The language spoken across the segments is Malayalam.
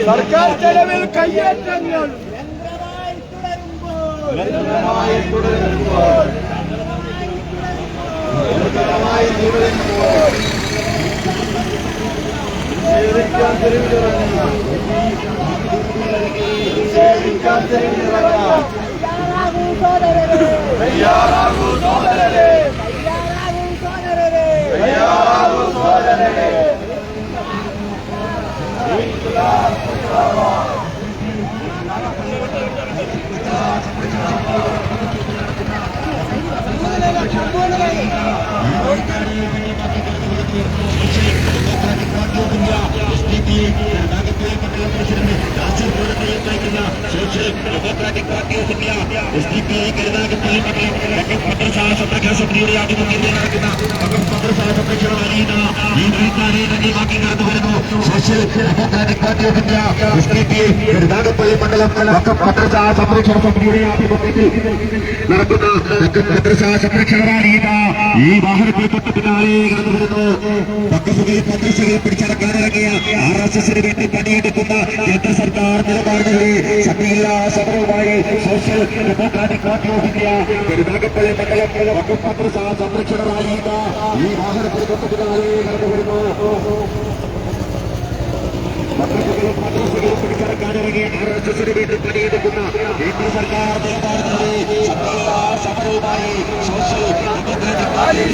സർക്കാർ ചെലവിൽ കയ്യേറ്റങ്ങൾ Social Democratic Party of India, SDPI Karunagappally മണ്ഡലം പത്രസഹായ സംരക്ഷണ സമിതിയുടെ ആഭിമുഖ്യത്തിൽ നടക്കുന്ന പത്രസഹായ സംരക്ഷണ റാലിയിൽ ഈ വഴിക്കാരെ ധന്യമാക്കി നടന്നു വരുന്നു. Social democratic party of India SDPI Karunagappally മണ്ഡലം പത്രസഹായ സംരക്ഷണ സമിതിയുടെ ആഭിമുഖ്യത്തിൽ നടക്കുന്ന പത്രസഹായ സംരക്ഷണ റാലിയിൽ ഈ വാഹനത്തിൽ തൊട്ട് പിന്നാലെ കടന്നു വരുന്നു. പത്രസഭയിൽ പിടിച്ചടക്കാനിറങ്ങിയ RSSന് വേണ്ടി പണിയെടുക്കുന്ന കേന്ദ്ര സർക്കാർ നിലപാടുകളെ ശക്തിയില്ലാ സമരവുമായി social democratic party of India Karunagappally മണ്ഡലം പത്രസഹായ സംരക്ഷണ റാലിയിൽ ഈ വാഹനത്തിൽ തൊട്ട് പിന്നാലെ കടന്നു വരുന്നു. പത്രസഭയിൽ പിടിച്ചടക്കാനിറങ്ങിയ RSSന് വേണ്ടി പണിയെടുക്കുന്ന കേന്ദ്ര സർക്കാർ നിലപാടുകളെ ശക്തിയില്ലാ സമരവുമായി social democratic party of India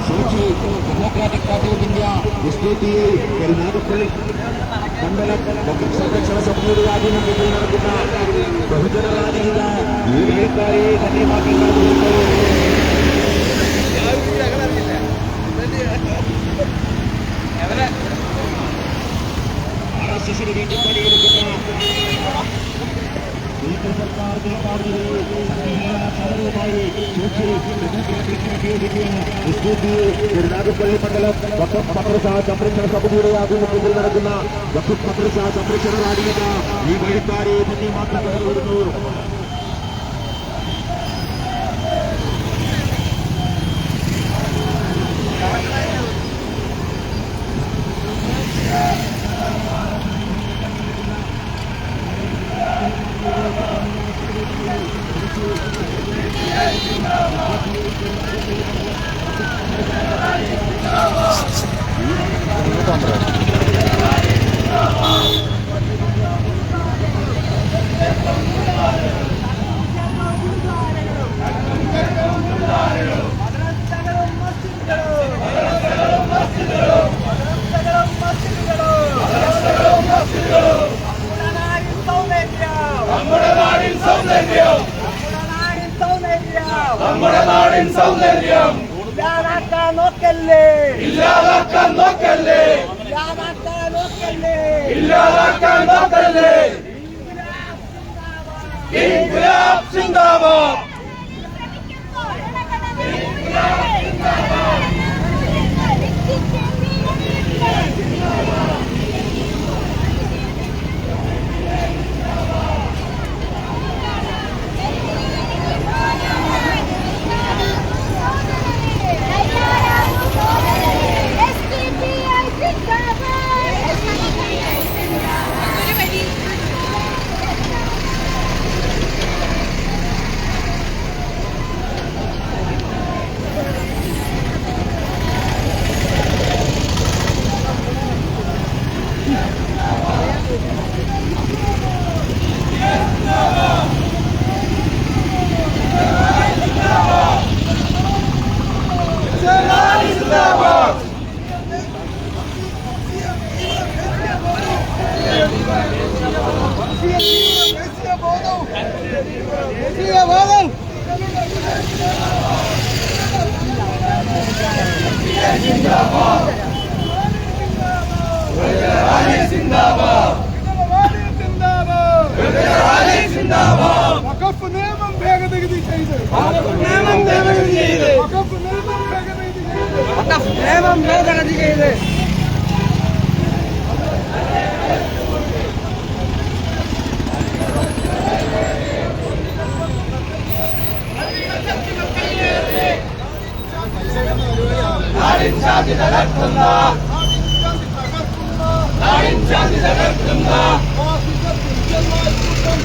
Karunagappally democratic party of India SDPI Karunagappally മണ്ഡലം സംരക്ഷണ സമിതിയുടെ ആഭിമുഖ്യത്തിൽ നടക്കുന്ന ബഹുജന റാലിയിൽ ഈ വഴിക്കാരെ ധന്യമാക്കി RSSന് വേണ്ടി പണിയെടുക്കുന്ന കേന്ദ്ര സർക്കാർ നിലപാടുകളെ സമരവുമായി social democratic party of India SDPI Karunagappally മണ്ഡലം പത്രസഹായ സംരക്ഷണ സമിതിയുടെ ആഭിമുഖ്യത്തിൽ നടക്കുന്ന പത്രസഹായ സംരക്ഷണ റാലിയിൽ ഈ വഴിക്കാരെ ധന്യമാക്കി കടന്നു വരുന്നു. നമ്മുടെ നാടിൻ സൗന്ദര്യം ഇല്ലാതാക്കാൻ നോക്കല്ലേ, ഇല്ലാതാക്കാൻ നോക്കല്ലേ, ഇല്ലാതാക്കാൻ നോക്കല്ലേ, ഇല്ലാതാക്കാൻ നോക്കരുതേ. ഇൻക്വിലാബ് സിന്ദാബാദ്. വഖഫ് നിയമം ഭേദഗതി ചെയ്ത് നാടിൻ ശാന്തി തകർക്കുന്ന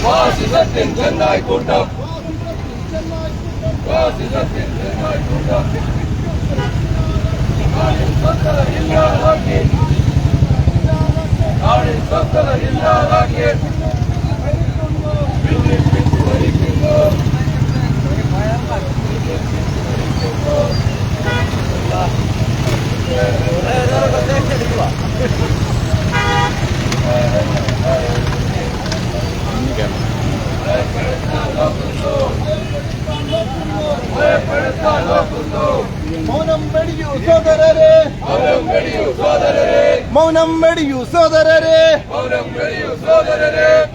ഫാസിസത്തിൻ ചെന്നായ്ക്കൂട്ടം. നാടിൻ സ്വസ്ഥത ഇല്ലാതാക്കി ഭിന്നിപ്പിച്ച് ഭരിക്കുന്നു. മൗനം വെടിയൂ സോദരരെ, മൗനം വെടിയൂ സോദരരെ,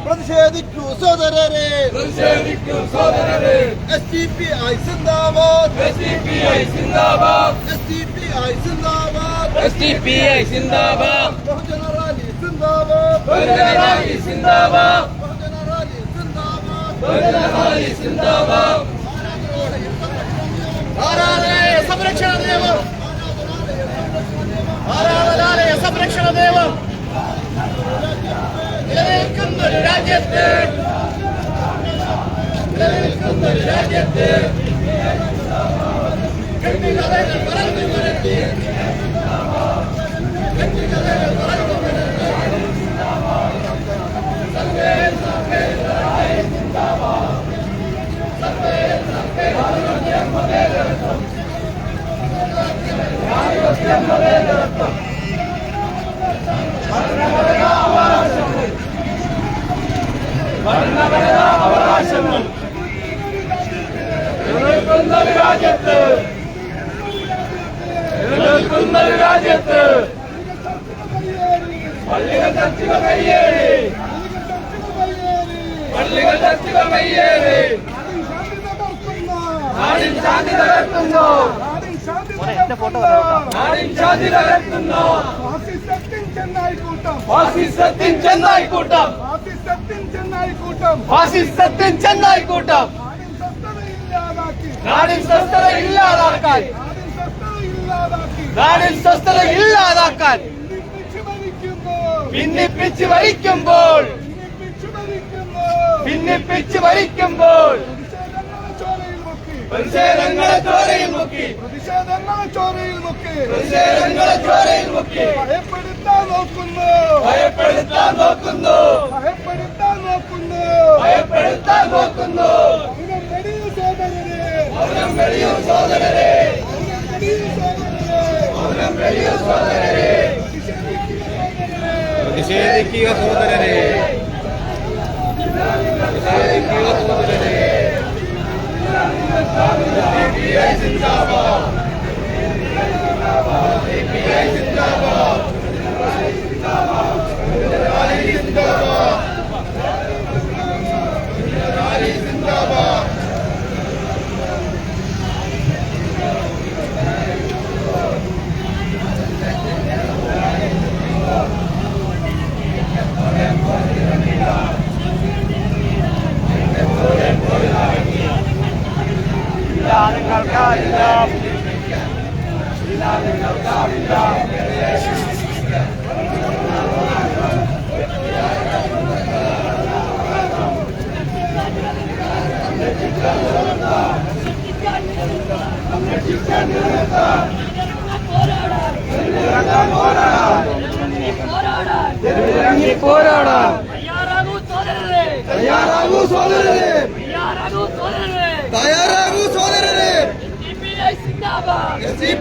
പ്രതിഷേധിക്കൂ സോദരരെ. SDPI സിന്ദാബാദ്, SDPI സിന്ദാബാദ്, SDPI സിന്ദാബാദ്, SDPI സിന്ദാബാദ്, ബഹുജന റാലി സിന്ദാബാദ്, ബഹുജന റാലി സിന്ദാബാദ്, ബഹുജന റാലി സിന്ദാബാദ്. ബഹുജന റാലി സിന്ദാബാദ്. ആരാധനാലയ സംരക്ഷണ നിയമം, ആരാധനാലയ സംരക്ഷണ നിയമം നിലനിൽക്കുന്നൊരു രാജ്യത്ത് കെട്ടിക്കഥകൾ പറഞ്ഞു വരുത്തി, അവകാശങ്ങൾ നിലനിൽക്കുന്നൊരു രാജ്യത്ത് പള്ളികൾ ചർച്ചകൾ കയ്യേറി, പള്ളികൾ ചർച്ചകൾ കയ്യേറി, നാടിൻ ശാന്തി തകർക്കുന്നു, നാടിൻ ശാന്തി തകർക്കുന്നു. ഫാസിസത്തിൻ ചെന്നായിക്കൂട്ടം, ഫാസിസത്തിൻ ചെന്നായിക്കൂട്ടം, ഫാസിസത്തിൻ ചെന്നായിക്കൂട്ടം ഫാസിസത്തിൻ ചെന്നായിക്കൂട്ടം നാടിൻ സ്വസ്ഥത ഇല്ലാതാക്കി, നാടിൻ സ്വസ്ഥത ഇല്ലാതാക്കാൻ ഭിന്നിപ്പിച്ച് ഭരിക്കുമ്പോൾ പ്രതിഷേധങ്ങളെ ചോരയിൽ മുക്കി, ഭയപ്പെടുത്താൻ നോക്കുന്നു, മൗനം വെടിയൂ സോദരരെ, പ്രതിഷേധിക്കുക സോദരരെ. CPI സിന്ദാബാദ്, CPI സിന്ദാബാദ്.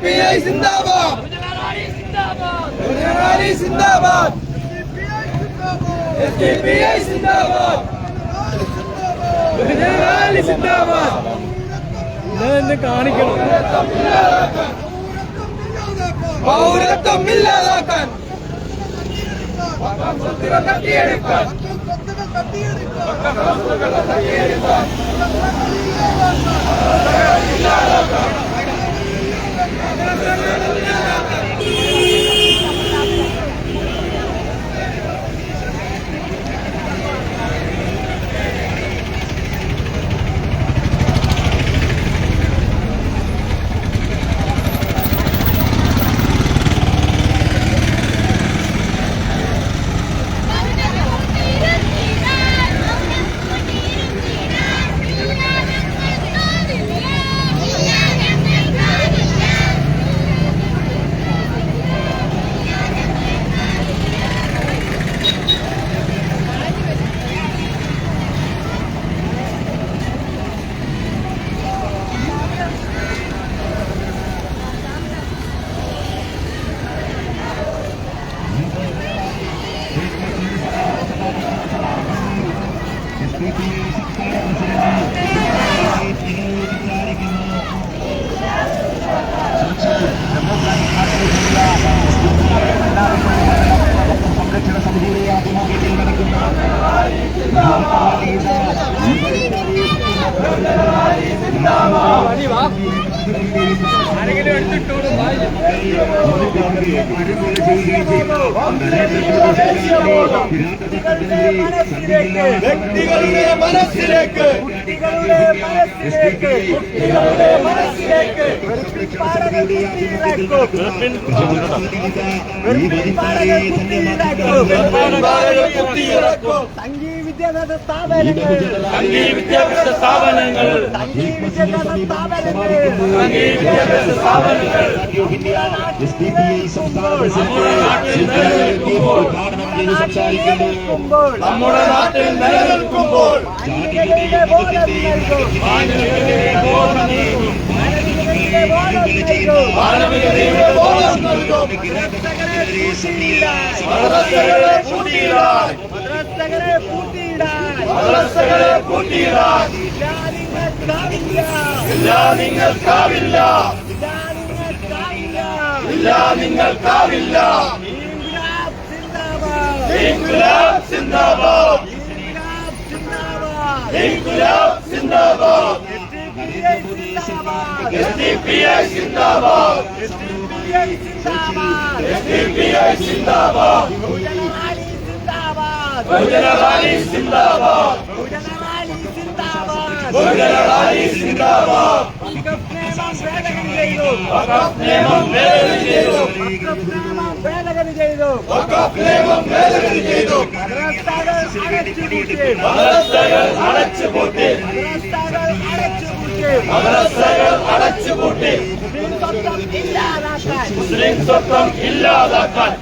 SDPI സിന്ദാബാദ് ബഹുജനറാലി സിന്ദാബാദ് SDPI സിന്ദാബാദ് ബഹുജനറാലി സിന്ദാബാദ് ഇതെന്നെ കാണിക്കണം പൗരത്വം ഇല്ലാതാക്കാൻ തട്ടിയെടുക്കാൻ സംരക്ഷണ സമിതിയുടെ ആഭിമുഖ്യത്തിൽ നടക്കുന്ന വ്യക്തികളുടെ മനസ്സിലേക്ക് വിദ്യാഭ്യാസ സ്ഥാപനങ്ങൾ നമ്മുടെ നാട്ടിൽ നിലനിൽക്കുമ്പോൾ മാനവികതയുടെ ബോധം നൽകും മദ്രസകളെ പൂട്ടിയിടാൻ നിങ്ങൾക്കാവില്ല ഇൻക്ലാബ് സിന്ദാബാദ് ഇൻക്ലാബ് സിന്ദാബാദ് SDPI സിന്ദാബാദ് SDPI സിന്ദാബാദ് ബഹുജനറാലി സിന്ദാബാദ് ബഹുജനറാലി സിന്ദാബാദ് വഖഫ് നിയമം ഭേദഗതി ചെയ്തു മദ്രസകൾ അടച്ചുപൂട്ടി മുസ്ലിം സ്വത്വം ഇല്ലാതാക്കാൻ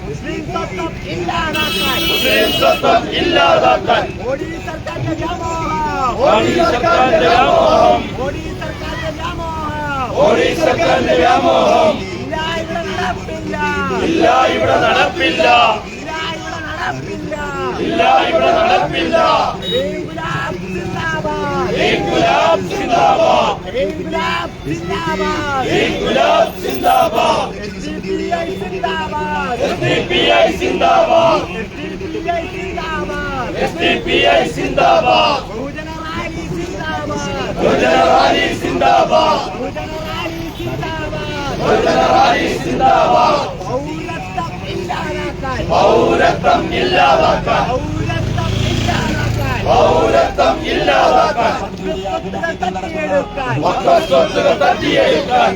മോദി സർക്കാരിന്റെ വ്യാമോഹം ഇല്ല ഇവിടെ നടപ്പില്ല ഇൻക്ലാബ് സിന്ദാബാദ് SDPI സിന്ദാബാദ് ബഹുജനറാലി സിന്ദാബാദ് പൗരത്വം ഇല്ലാതാക്കാൻ വഖഫ് സ്വത്തുകൾ തട്ടിയെടുക്കാൻ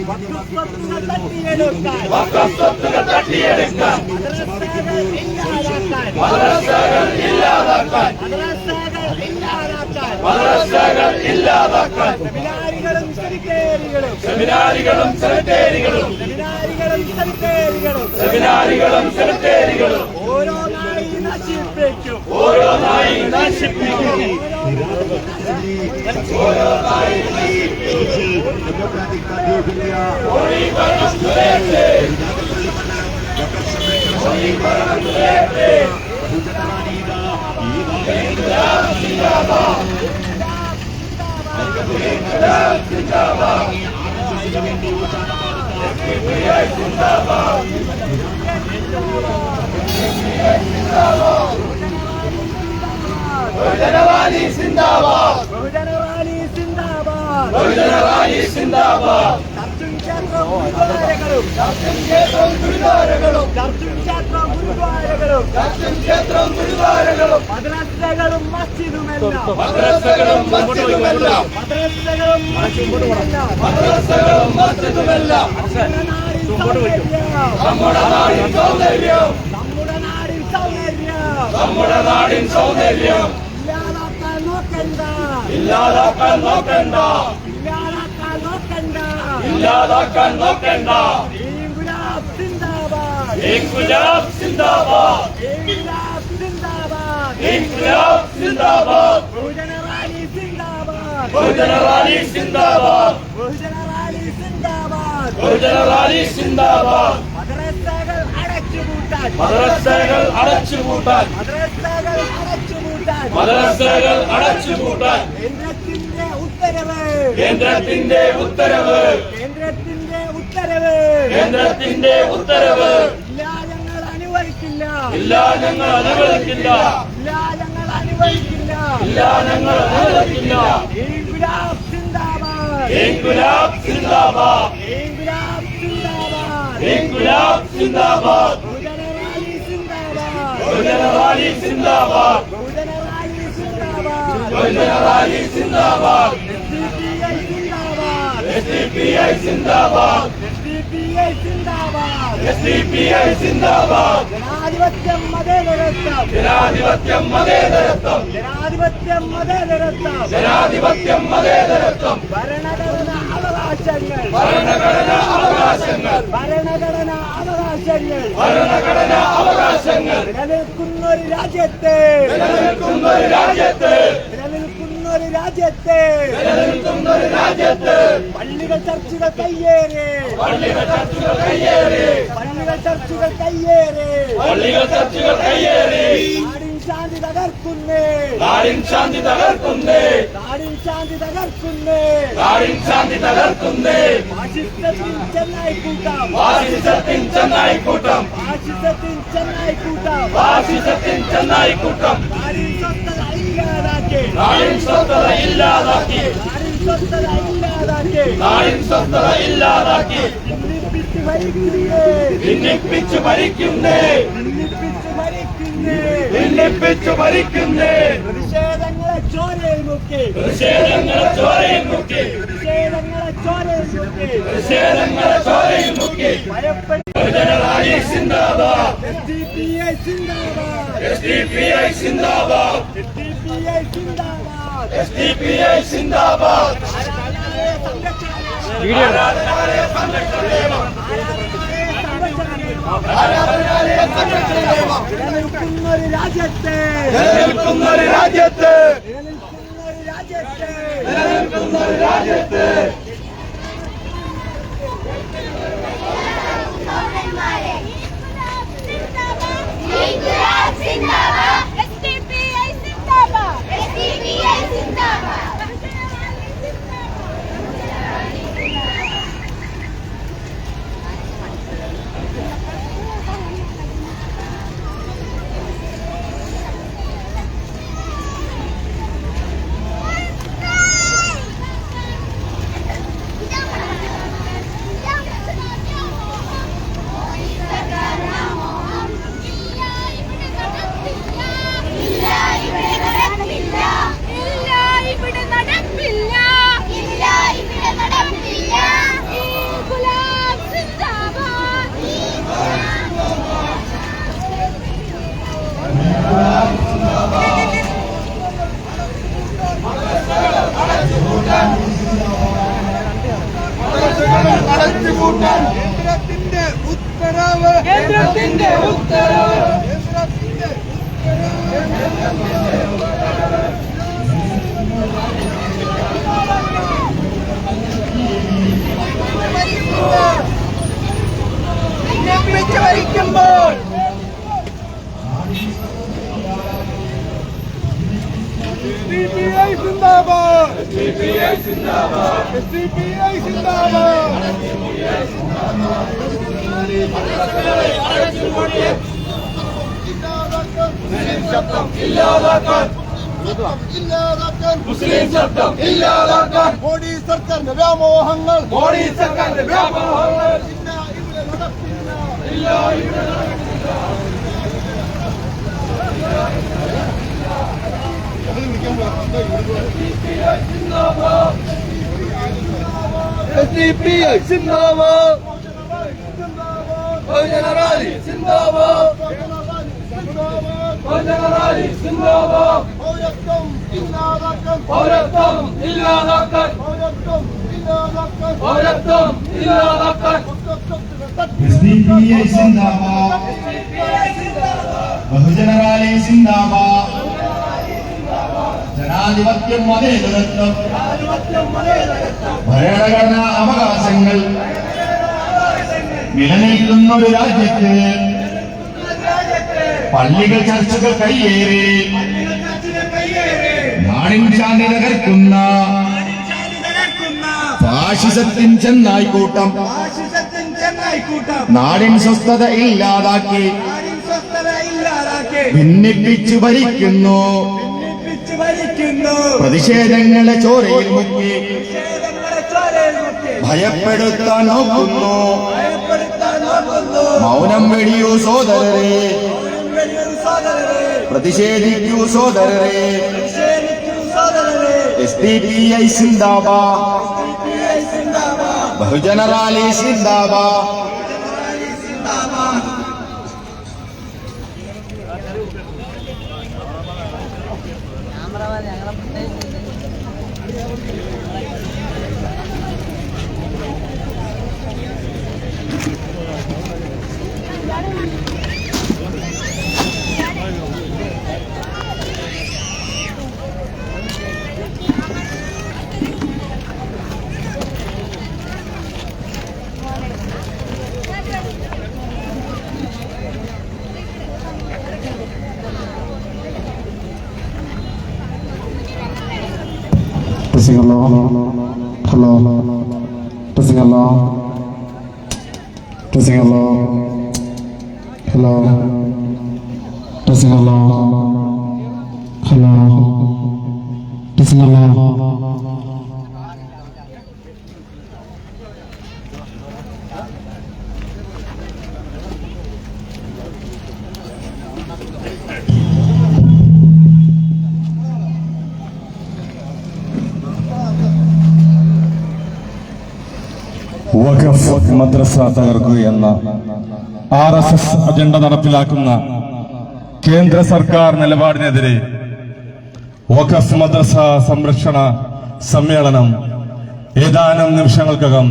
മദ്രസകൾ ഇല്ലാതാക്കാൻ സെമിനാറുകളും സെമിത്തേരികളും ഓരോന്നായി നശിപ്പിക്കും Democratic Party of India. ബഹുജനവാദി സിന്ദാബാദ് ബഹുജനറാലി സിന്ദാബാദ് ബഹുജനവാദി സിന്ദാബാദ് ചർച്ചും ക്ഷേത്രം ഗുരുദ്വാരകളും ചർച്ചും ക്ഷേത്രം ഗുരുദ്വാരകളും ചർച്ചും ക്ഷേത്രം ഗുരുദ്വാരകളും ചർച്ചും ക്ഷേത്രം ഗുരുദ്വാരകളും മദ്രസകളും മസ്ജിദുമെല്ലാം മദ്രസകളും മസ്ജിദുമെല്ലാം മദ്രസകളും മസ്ജിദുമെല്ലാം മദ്രസകളും മസ്ജിദുമെല്ലാം നമ്മുടെ നാടിൻ സൗന്ദര്യം നമ്മുടെ നാടിൻ സൗന്ദര്യം നമ്മുടെ നാടിൻ സൗന്ദര്യം ഇല്ലാതാക്കാൻ നോക്കണ്ട ഇല്ലാതാക്കാൻ നോക്കണ്ട ഇല്ലാതാക്കാൻ നോക്കണ്ട ഇല്ലാതാക്കാൻ നോക്കണ്ട ഇൻകുലാബ് സിന്ദാബാദ് ഇൻകുലാബ് സിന്ദാബാദ് ഇൻകുലാബ് സിന്ദാബാദ് ഇൻകുലാബ് സിന്ദാബാദ് ബഹുജനറാലി സിന്ദാബാദ് ബഹുജനവാദി സിന്ദാബാദ് ബഹുജനറാലി സിന്ദാബാദ് ബഹുജനവാദി സിന്ദാബാദ് മദ്രസകൾ അടച്ചുപൂട്ടാൻ മദ്രസകൾ അടച്ചുപൂട്ടാൻ മദ്രസകൾ അടച്ചുപൂട്ടാൻ മദ്രസകൾ അടച്ചുപൂട്ടാൻ കേന്ദ്രത്തിന്റെ ഉത്തരവ് കേന്ദ്രത്തിന്റെ ഉത്തരവ് കേന്ദ്രത്തിന്റെ ഉത്തരവ് കേന്ദ്രത്തിന്റെ ഉത്തരവ് ഇല്ല ഞങ്ങൾ അനുവദിക്കില്ല ഇല്ല ഞങ്ങൾ അനുവദിക്കില്ല ഇല്ല ഞങ്ങൾ അനുവദിക്കില്ല ഇല്ല ഞങ്ങൾ അനുവദിക്കില്ല ഇൻകുലാബ് സിന്ദാബാദ് ഇൻകുലാബ് സിന്ദാബാദ് ഇൻകുലാബ് സിന്ദാബാദ് ഇൻകുലാബ് സിന്ദാബാദ് ബഹുജനറാലി സിന്ദാബാദ് ബഹുജനവാദി സിന്ദാബാദ് ബഹുജനറാലി സിന്ദാബാദ് ബഹുജനവാദി സിന്ദാബാദ് SDPI സിന്ദാബാദ് SDPI സിന്ദാബാദ് SDPI സിന്ദാബാദ് SDPI സിന്ദാബാദ് ജനാധിപത്യം മതേതരത്വം ജനാധിപത്യം മതേതരത്വം ജനാധിപത്യം മതേതരത്വം ജനാധിപത്യം മതേതരത്വം ഭരണഘടനാ അവകാശങ്ങൾ ഭരണഘടനാ അവകാശങ്ങൾ ഭരണഘടനാ അവകാശങ്ങൾ ഭരണഘടനാ അവകാശങ്ങൾ നിലനിൽക്കുന്ന ഒരു രാജ്യത്തെ നിലനിൽക്കുന്ന ഒരു രാജ്യത്ത് നിലനിൽക്കുന്ന ഒരു രാജ്യത്തെ നിലനിൽക്കുന്ന ഒരു രാജ്യത്ത് പള്ളികൾ ചർച്ചുകൾ കയ്യേറി പള്ളികൾ ചർച്ചുകൾ കയ്യേറി പള്ളികൾ ചർച്ചുകൾ കയ്യേറി പള്ളികൾ ചർച്ചുകൾ കയ്യേറി നാടിൻ ശാന്തി തകർക്കുന്നേ നാടിൻ ശാന്തി തകർക്കുന്നേ നാടിൻ ശാന്തി തകർക്കുന്നേ നാടിൻ ശാന്തി തകർക്കുന്നേ ഫാഷിസത്തിൻ ചെന്നായി കൂട്ടാം ഫാസിസത്തിൻ ചെന്നായിക്കൂട്ടം ഫാഷിസത്തിൻ ചെന്നായി കൂട്ടാം ഫാസിസത്തിൻ ചെന്നായിക്കൂട്ടം നാടിൻ സ്വത്തത ഇല്ലാതാക്കി നാടിൻ സ്വത്തത ഇല്ലാതാക്കി നാടിൻ സ്വത്തത ഇല്ലാതാക്കി നാടിൻ സ്വത്തത ഇല്ലാതാക്കി ഭിന്നിപ്പിച്ച് ഭരിക്കുന്നേ ഭിന്നിപ്പിച്ചു ഭരിക്കുന്നേ ഭിന്നിപ്പിച്ച് ഭരിക്കുന്നേ ഭിന്നിപ്പിച്ചു ഭരിക്കുന്നേ പ്രതിഷേധങ്ങളെ ചോരയിൽ മുക്കി പ്രതിഷേധങ്ങളെ ചോരയിൽ മുക്കി പ്രതിഷേധങ്ങളെ ചോരയിൽ മുക്കി പ്രതിഷേധങ്ങളെ ചോരയിൽ മുക്കി ഭയപ്പെട്ട് ബഹുജനവാദി സിന്ദാബാദ് SDPI സിന്ദാബാദ് SDPI സിന്ദാബാദ് SDPI സിന്ദാബാദ് SDPI സിന്ദാബാദ് ആരാധനാലയ സംരക്ഷണ ആരാധനാലയ സംരക്ഷണ നിയമം ആരാധനാലയ സംരക്ഷണ നിയമം നിലനിൽക്കുന്ന ഒരു രാജ്യത്തെ നിലനിൽക്കുന്ന ഒരു രാജ്യത്ത് നിലനിൽക്കുന്ന ഒരു രാജ്യത്തെ നിലനിൽക്കുന്ന ഒരു രാജ്യത്ത് ഇൻകുലാബ് സിന്ദാബാദ് SDPI സിന്ദാബാദ് SDPI സിന്ദാബാദ് SDPI जिंदाबाद SDPI जिंदाबाद SDPI जिंदाबाद മുസ്ലിം ശബ്ദം ഇല്ലാതാക്കാൻ മോഡി സർക്കാരിന്റെ വ്യാമോഹങ്ങൾ ഇല്ല ഇവിടെ SDPI जिंदाबाद बहुजन रैली जिंदाबाद बहुजन रैली जिंदाबाद पौरत्वം ഇല്ലാതാക്കാൻ SDPI जिंदाबाद बहुजन रैली जिंदाबाद ജനാധിപത്യം മതേതരത്വം ഭരണഘടനാ അവകാശങ്ങൾ നിലനിൽക്കുന്ന ഒരു രാജ്യത്ത് പള്ളികൾ ചർച്ചകൾ കയ്യേറി നാടിൻ ശാന്തി തകർക്കുന്ന ഫാഷിസത്തിൻ ചെന്നായിക്കൂട്ടം നാടിൻ സ്വസ്ഥത ഇല്ലാതാക്കി ഭിന്നിപ്പിച്ചു ഭരിക്കുന്നു പ്രതിഷേധങ്ങളെ ചോരയിൽ മുക്കി ഭയപ്പെടുത്താൻ നോക്കുന്നു മൗനം വെടിയൂ സോദരരെ പ്രതിഷേധിക്കൂ സോദരരെ SDPI സിന്ദാബാദ് ബഹുജന റാലി സിന്ദാബാദ് Hello. Pressing hello. Pressing hello. Hello. Pressing hello. Hello. Pressing hello. വഖഫ് മദ്രസ തകർക്കുകയെന്ന RSS അജണ്ട നടപ്പിലാക്കുന്ന കേന്ദ്ര സർക്കാർ നിലപാടിനെതിരെ വഖഫ് മദ്രസ സംരക്ഷണ സമ്മേളനം ഏതാനും നിമിഷങ്ങൾക്കകം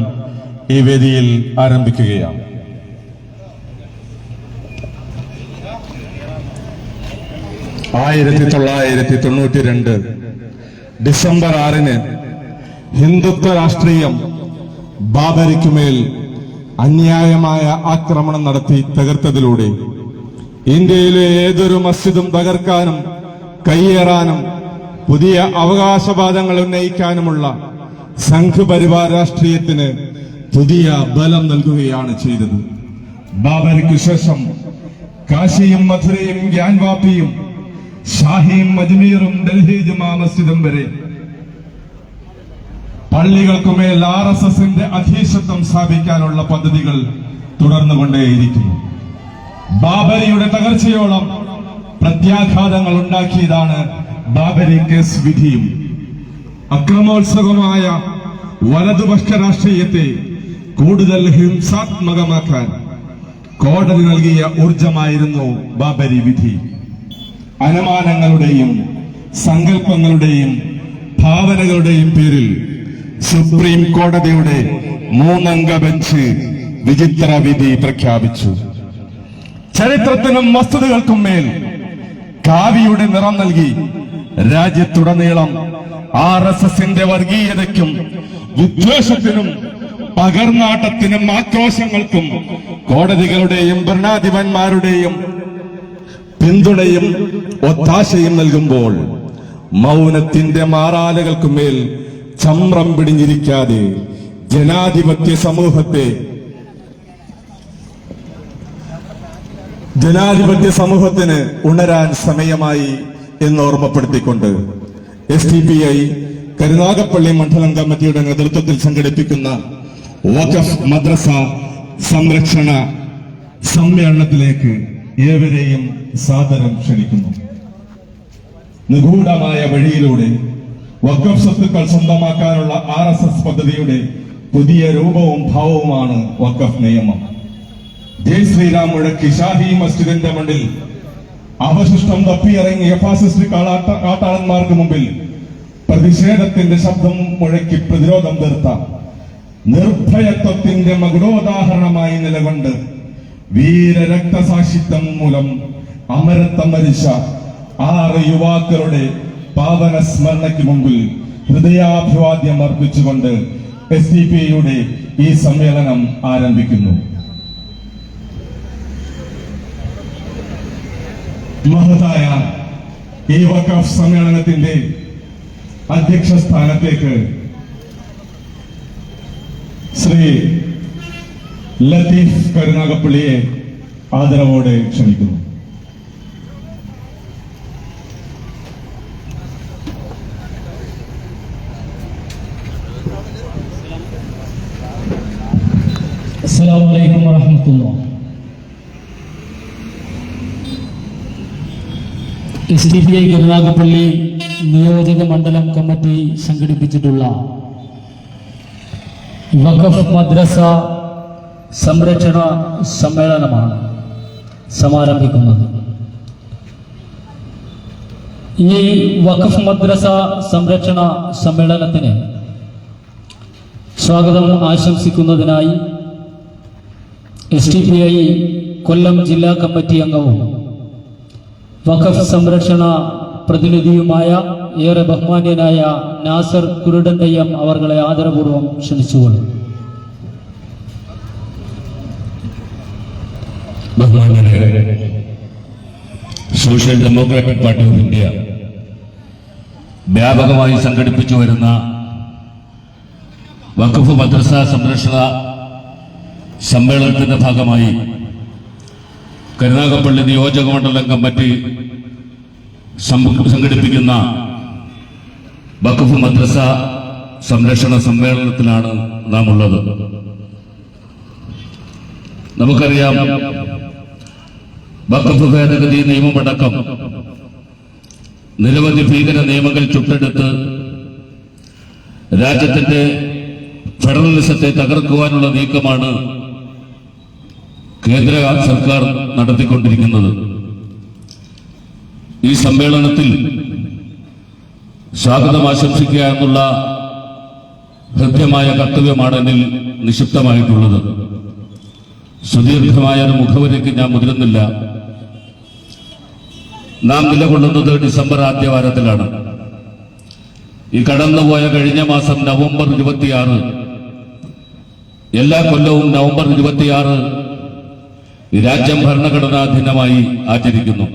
ഈ വേദിയിൽ ആരംഭിക്കുകയാണ്. ഡിസംബർ 6 ഹിന്ദുത്വ രാഷ്ട്രീയം ബാബരിക്കുമേൽ അന്യായമായ ആക്രമണം നടത്തി തകർത്തതിലൂടെ ഇന്ത്യയിലെ ഏതൊരു മസ്ജിദും തകർക്കാനും കയ്യേറാനും പുതിയ അവകാശവാദങ്ങൾ ഉന്നയിക്കാനുമുള്ള സംഘ് പരിവാർ രാഷ്ട്രീയത്തിന് പുതിയ ബലം നൽകുകയാണ് ചെയ്തത്. ബാബരിക്കു ശേഷം കാശിയും മഥുരയും ഗ്യാൻവാപ്പിയും ഷാഹിയും അജ്മീറും ഡൽഹി ജുമാ മസ്ജിദും വരെ പള്ളികൾക്കുമേൽ RSSന്റെ അധീശത്വം സ്ഥാപിക്കാനുള്ള പദ്ധതികൾ തുടർന്നുകൊണ്ടേയിരിക്കുന്നു. ബാബരിയുടെ തകർച്ചയോളം പ്രത്യാഘാതങ്ങൾ ഉണ്ടാക്കിയതാണ് ബാബരി കേസ് വിധിയും. അക്രമോത്സുകമായ വലതുപക്ഷ രാഷ്ട്രീയത്തെ കൂടുതൽ ഹിംസാത്മകമാക്കാൻ കോടതി നൽകിയ ഊർജമായിരുന്നു ബാബരി വിധി. അനുമാനങ്ങളുടെയും സങ്കല്പങ്ങളുടെയും ഭാവനകളുടെയും പേരിൽ സുപ്രീം കോടതിയുടെ 3-അംഗ ബെഞ്ച് വിചിത്ര വിധി പ്രഖ്യാപിച്ചു. ചരിത്രത്തിനും വസ്തുതകൾക്കും മേൽ കാവിയുടെ നിറം നൽകി രാജ്യത്തുടനീളം RSSന്റെ വർഗീയതയ്ക്കും വിദ്വേഷത്തിനും പകർനാട്ടത്തിനും ആക്രോശങ്ങൾക്കും കോടതികളുടെയും ഭരണാധിപന്മാരുടെയും പിന്തുണയും ഒത്താശയും നൽകുമ്പോൾ മൗനത്തിന്റെ മാറാലകൾക്കുമേൽ ചമ്രം പിടിഞ്ഞിരിക്കാതെ ജനാധിപത്യ സമൂഹത്തിന് ഉണരാൻ സമയമായി എന്ന് ഓർമ്മപ്പെടുത്തിക്കൊണ്ട് SDPI കരുനാഗപ്പള്ളി മണ്ഡലം കമ്മിറ്റിയുടെ നേതൃത്വത്തിൽ സംഘടിപ്പിക്കുന്ന വഖഫ് മദ്രസ സംരക്ഷണ സമ്മേളനത്തിലേക്ക് ഏവരെയും സാദരം ക്ഷണിക്കുന്നു. നിഗൂഢമായ വഴിയിലൂടെ വഖഫ് സ്വത്തുക്കൾ സ്വന്തമാക്കാനുള്ള RSS പദ്ധതിയുടെ പുതിയ രൂപവും ഭാവവുമാണ് വഖഫ് നിയമം. ജയ് ശ്രീറാം മുഴക്കി ഷാഹി മസ്ജിദിന്റെ മണ്ണിൽ അവശിഷ്ടം തപ്പിയിറങ്ങിയ ഫാസിസ്റ്റ് കാട്ടാളന്മാർക്ക് മുമ്പിൽ പ്രതിഷേധത്തിന്റെ ശബ്ദം മുഴക്കി പ്രതിരോധം തീർത്ത നിർഭയത്വത്തിന്റെ മകുടോദാഹരണമായി നിലകൊണ്ട് വീരരക്തസാക്ഷിത്വം മൂലം അമരത്വം വരിച്ച 6 യുവാക്കളുടെ പാവന സ്മരണയ്ക്ക് മുമ്പിൽ ഹൃദയാഭിവാദ്യം അർപ്പിച്ചുകൊണ്ട് SDPIയുടെ ഈ സമ്മേളനം ആരംഭിക്കുന്നു. മഹത്തായ ഈ വഖഫ് സമ്മേളനത്തിന്റെ അധ്യക്ഷ സ്ഥാനത്തേക്ക് ശ്രീ ലത്തീഫ് കരുനാഗപ്പള്ളിയെ ആദരവോടെ ക്ഷണിക്കുന്നു. അസ്സലാമു അലൈക്കും വറഹ്മത്തുള്ളാഹി. SDPI കരുനാഗപ്പള്ളി നിയോജക മണ്ഡലം കമ്മിറ്റി സംഘടിപ്പിച്ചിട്ടുള്ള വഖഫ് മദ്രസ സംരക്ഷണ സമ്മേളനമാണ് സമാരംഭിക്കുന്നത്. ഈ വഖഫ് മദ്രസ സംരക്ഷണ സമ്മേളനത്തിന് സ്വാഗതം ആശംസിക്കുന്നതിനായി SDPI കൊല്ലം ജില്ലാ കമ്മിറ്റി അംഗവും വഖഫ് സംരക്ഷണ പ്രതിനിധിയുമായ ഏറെ ബഹുമാന്യനായ നാസർ കുരുടന്തയ്യം അവർകളെ ആദരപൂർവ്വം ക്ഷണിച്ചുകൊള്ളും. ബഹുമാന്യരെ, social democratic party of India വ്യാപകമായി സംഘടിപ്പിച്ചു വരുന്ന വഖഫ് മദ്രസ സംരക്ഷണ സമ്മേളനത്തിന്റെ ഭാഗമായി കരുനാഗപ്പള്ളി നിയോജക മണ്ഡലം കമ്മിറ്റി സംഘടിപ്പിക്കുന്ന വഖഫ് മദ്രസ സംരക്ഷണ സമ്മേളനത്തിലാണ് നാം ഉള്ളത്. നമുക്കറിയാം, വഖഫ് ഭേദഗതി നിയമമടക്കം നിരവധി ഭീകര നിയമങ്ങൾ ചുട്ടെടുത്ത് രാജ്യത്തിന്റെ ഫെഡറലിസത്തെ തകർക്കുവാനുള്ള നീക്കമാണ് കേന്ദ്ര സർക്കാർ നടത്തിക്കൊണ്ടിരിക്കുന്നത്. ഈ സമ്മേളനത്തിൽ സ്വാഗതം ആശംസിക്കുക എന്നുള്ള ഹൃദ്യമായ കർത്തവ്യമാണ് എന്നിൽ നിക്ഷിപ്തമായിട്ടുള്ളത്. സുദീർഘമായ ഒരു മുഖവരയ്ക്ക് ഞാൻ മുതിരുന്നില്ല. നാം നിലകൊള്ളുന്നത് ഡിസംബർ ആദ്യവാരത്തിലാണ്. ഈ കടന്നുപോയ കഴിഞ്ഞ മാസം നവംബർ 26, എല്ലാ കൊല്ലവും നവംബർ 26 ഈ രാജ്യം ഭരണഘടനാ ദിനമായി ആചരിക്കുന്നു.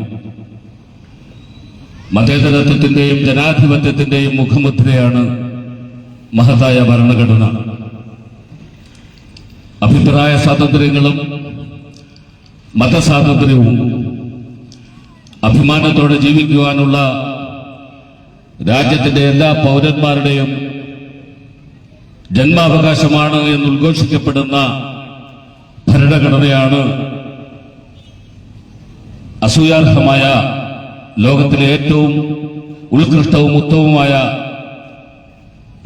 മതേതരത്വത്തിന്റെയും ജനാധിപത്യത്തിന്റെയും മുഖമുദ്രയാണ് മഹത്തായ ഭരണഘടന. അഭിപ്രായ സ്വാതന്ത്ര്യങ്ങളും മതസ്വാതന്ത്ര്യവും അഭിമാനത്തോടെ ജീവിക്കുവാനുള്ള രാജ്യത്തിന്റെ എല്ലാ പൗരന്മാരുടെയും ജന്മാവകാശമാണ് എന്ന് ഉദ്ഘോഷിക്കപ്പെടുന്ന ഭരണഘടനയാണ് അസൂയാർഹമായ ലോകത്തിലെ ഏറ്റവും ഉത്കൃഷ്ടവും ഉത്തമവുമായ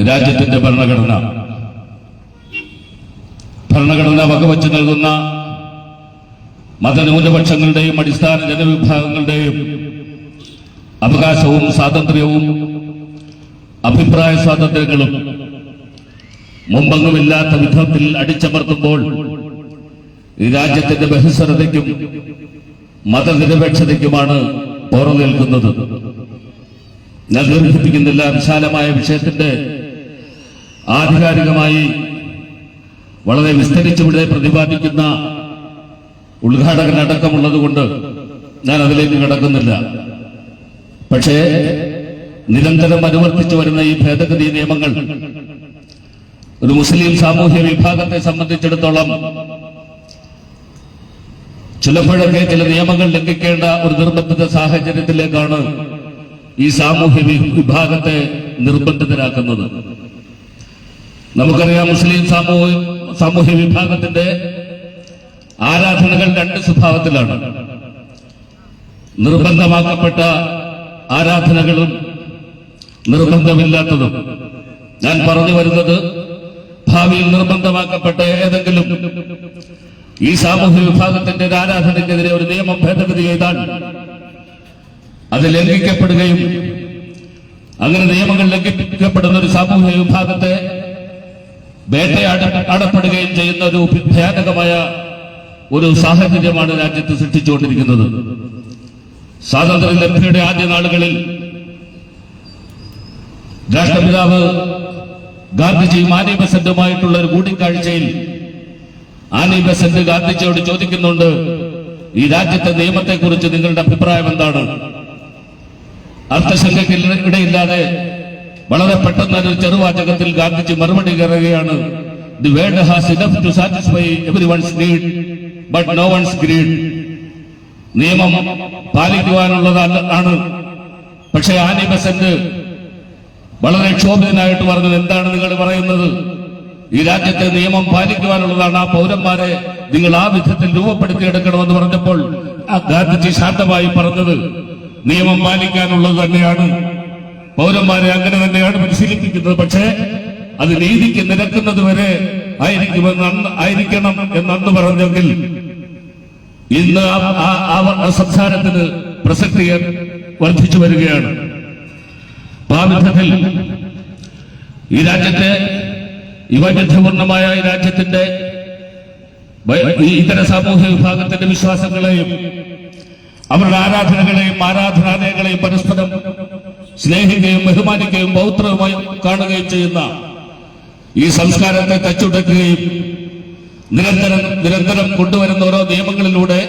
രാജ്യത്തിന്റെ ഭരണഘടന. ഭരണഘടന വകവച്ച് നൽകുന്ന മതന്യൂനപക്ഷങ്ങളുടെയും അടിസ്ഥാന ജനവിഭാഗങ്ങളുടെയും അവകാശവും സ്വാതന്ത്ര്യവും അഭിപ്രായ സ്വാതന്ത്ര്യങ്ങളും മുമ്പെങ്ങുമില്ലാത്ത വിധത്തിൽ അടിച്ചമർത്തുമ്പോൾ ഈ രാജ്യത്തിന്റെ ബഹുസ്വരതയ്ക്കും മതനിരപേക്ഷതയ്ക്കുമാണ് പോറലേൽക്കുന്നത്. ഞാൻ ദീർഘിപ്പിക്കുന്നില്ല. വിശാലമായ വിഷയത്തിന്റെ ആധികാരികമായി വളരെ വിസ്തരിച്ചുവിടെ പ്രതിപാദിക്കുന്ന ഉദ്ഘാടകനടക്കമുള്ളതുകൊണ്ട് ഞാൻ അതിലേക്ക് കടക്കുന്നില്ല. പക്ഷേ നിരന്തരം അനുവർത്തിച്ചു വരുന്ന ഈ ഭേദഗതി നിയമങ്ങൾ ഒരു മുസ്ലിം സാമൂഹ്യ വിഭാഗത്തെ സംബന്ധിച്ചിടത്തോളം ചിലപ്പോഴൊക്കെ ചില നിയമങ്ങൾ ലംഘിക്കേണ്ട ഒരു നിർബന്ധിത സാഹചര്യത്തിലേക്കാണ് ഈ സാമൂഹ്യ വിഭാഗത്തെ നിർബന്ധിതരാക്കുന്നത്. നമുക്കറിയാം, മുസ്ലിം സാമൂഹ്യ വിഭാഗത്തിന്റെ ആരാധനകൾ രണ്ട് സ്വഭാവത്തിലാണ്. നിർബന്ധമാക്കപ്പെട്ട ആരാധനകളും നിർബന്ധമില്ലാത്തതും. ഞാൻ പറഞ്ഞു വരുന്നത്, ഭാവിയിൽ നിർബന്ധമാക്കപ്പെട്ട ഏതെങ്കിലും ഈ സാമൂഹ്യ വിഭാഗത്തിന്റെ ഒരു ആരാധനയ്ക്കെതിരെ ഒരു നിയമം ഭേദഗതി ചെയ്താൽ അത് ലംഘിക്കപ്പെടുകയും അങ്ങനെ നിയമങ്ങൾ ലംഘിക്കപ്പെടുന്ന ഒരു സാമൂഹ്യ വിഭാഗത്തെ വേട്ടയാടപ്പെടുകയും ചെയ്യുന്ന ഒരു ഭയാനകമായ ഒരു സാഹചര്യമാണ് രാജ്യത്ത് സൃഷ്ടിച്ചുകൊണ്ടിരിക്കുന്നത്. സ്വാതന്ത്ര്യലബ്ധിയുടെ ആദ്യ നാളുകളിൽ രാഷ്ട്രപിതാവ് ഗാന്ധിജിയും ആനി ബെസന്റുമായിട്ടുള്ള ഒരു കൂടിക്കാഴ്ചയിൽ ആനി ബെസന്റ് ഗാന്ധിജിയോട് ചോദിക്കുന്നുണ്ട്, ഈ രാജ്യത്തെ നിയമത്തെക്കുറിച്ച് നിങ്ങളുടെ അഭിപ്രായം എന്താണ്? അർത്ഥശങ്കയ്ക്ക് ഇടയില്ലാതെ വളരെ പെട്ടെന്ന് ഒരു ചെറുവാചകത്തിൽ ഗാന്ധിജി മറുപടി പറയുകയാണ്, the world has enough to satisfy everyone's need but no one's greed. നിയമം പാലിക്കുവാനുള്ളതാണ്. പക്ഷേ ആനി ബെസന്റ് വളരെ ക്ഷോഭിതനായിട്ട് പറഞ്ഞത്, എന്താണ് നിങ്ങൾ പറയുന്നത്? ഈ രാജ്യത്തെ നിയമം പാലിക്കുവാനുള്ളതാണ്. ആ പൗരന്മാരെ നിങ്ങൾ ആ വിധത്തിൽ രൂപപ്പെടുത്തിയെടുക്കണമെന്ന് പറഞ്ഞപ്പോൾ ഗാന്ധിജി ശാന്തമായി പറഞ്ഞത്, നിയമം പാലിക്കാനുള്ളത് തന്നെയാണ്, പൗരന്മാരെ അങ്ങനെ തന്നെയാണ് പരിശീലിപ്പിക്കുന്നത്. പക്ഷേ അത് നീതിക്ക് നിരക്കുന്നത് വരെ ആയിരിക്കണം എന്നന്ന് പറഞ്ഞെങ്കിൽ ഇന്ന് ആ സംസാരത്തിന് പ്രസക്തി വർദ്ധിച്ചു വരികയാണ്. ആ വിധത്തിൽ ഈ രാജ്യത്തെ ഈ വൈവിധ്യപൂർണമായ ഈ രാജ്യത്തിന്റെ ഇതര സാമൂഹ്യ വിഭാഗത്തിന്റെ വിശ്വാസങ്ങളെയും അവരുടെ ആരാധനകളെയും ആരാധനാലയങ്ങളെയും പരസ്പരം സ്നേഹിക്കുകയും ബഹുമാനിക്കുകയും പൗത്രവുമായി കാണുകയും ചെയ്യുന്ന ഈ സംസ്കാരത്തെ തച്ചുടക്കുകയും നിരന്തരം കൊണ്ടുവരുന്ന ഓരോ നിയമങ്ങളിലൂടെ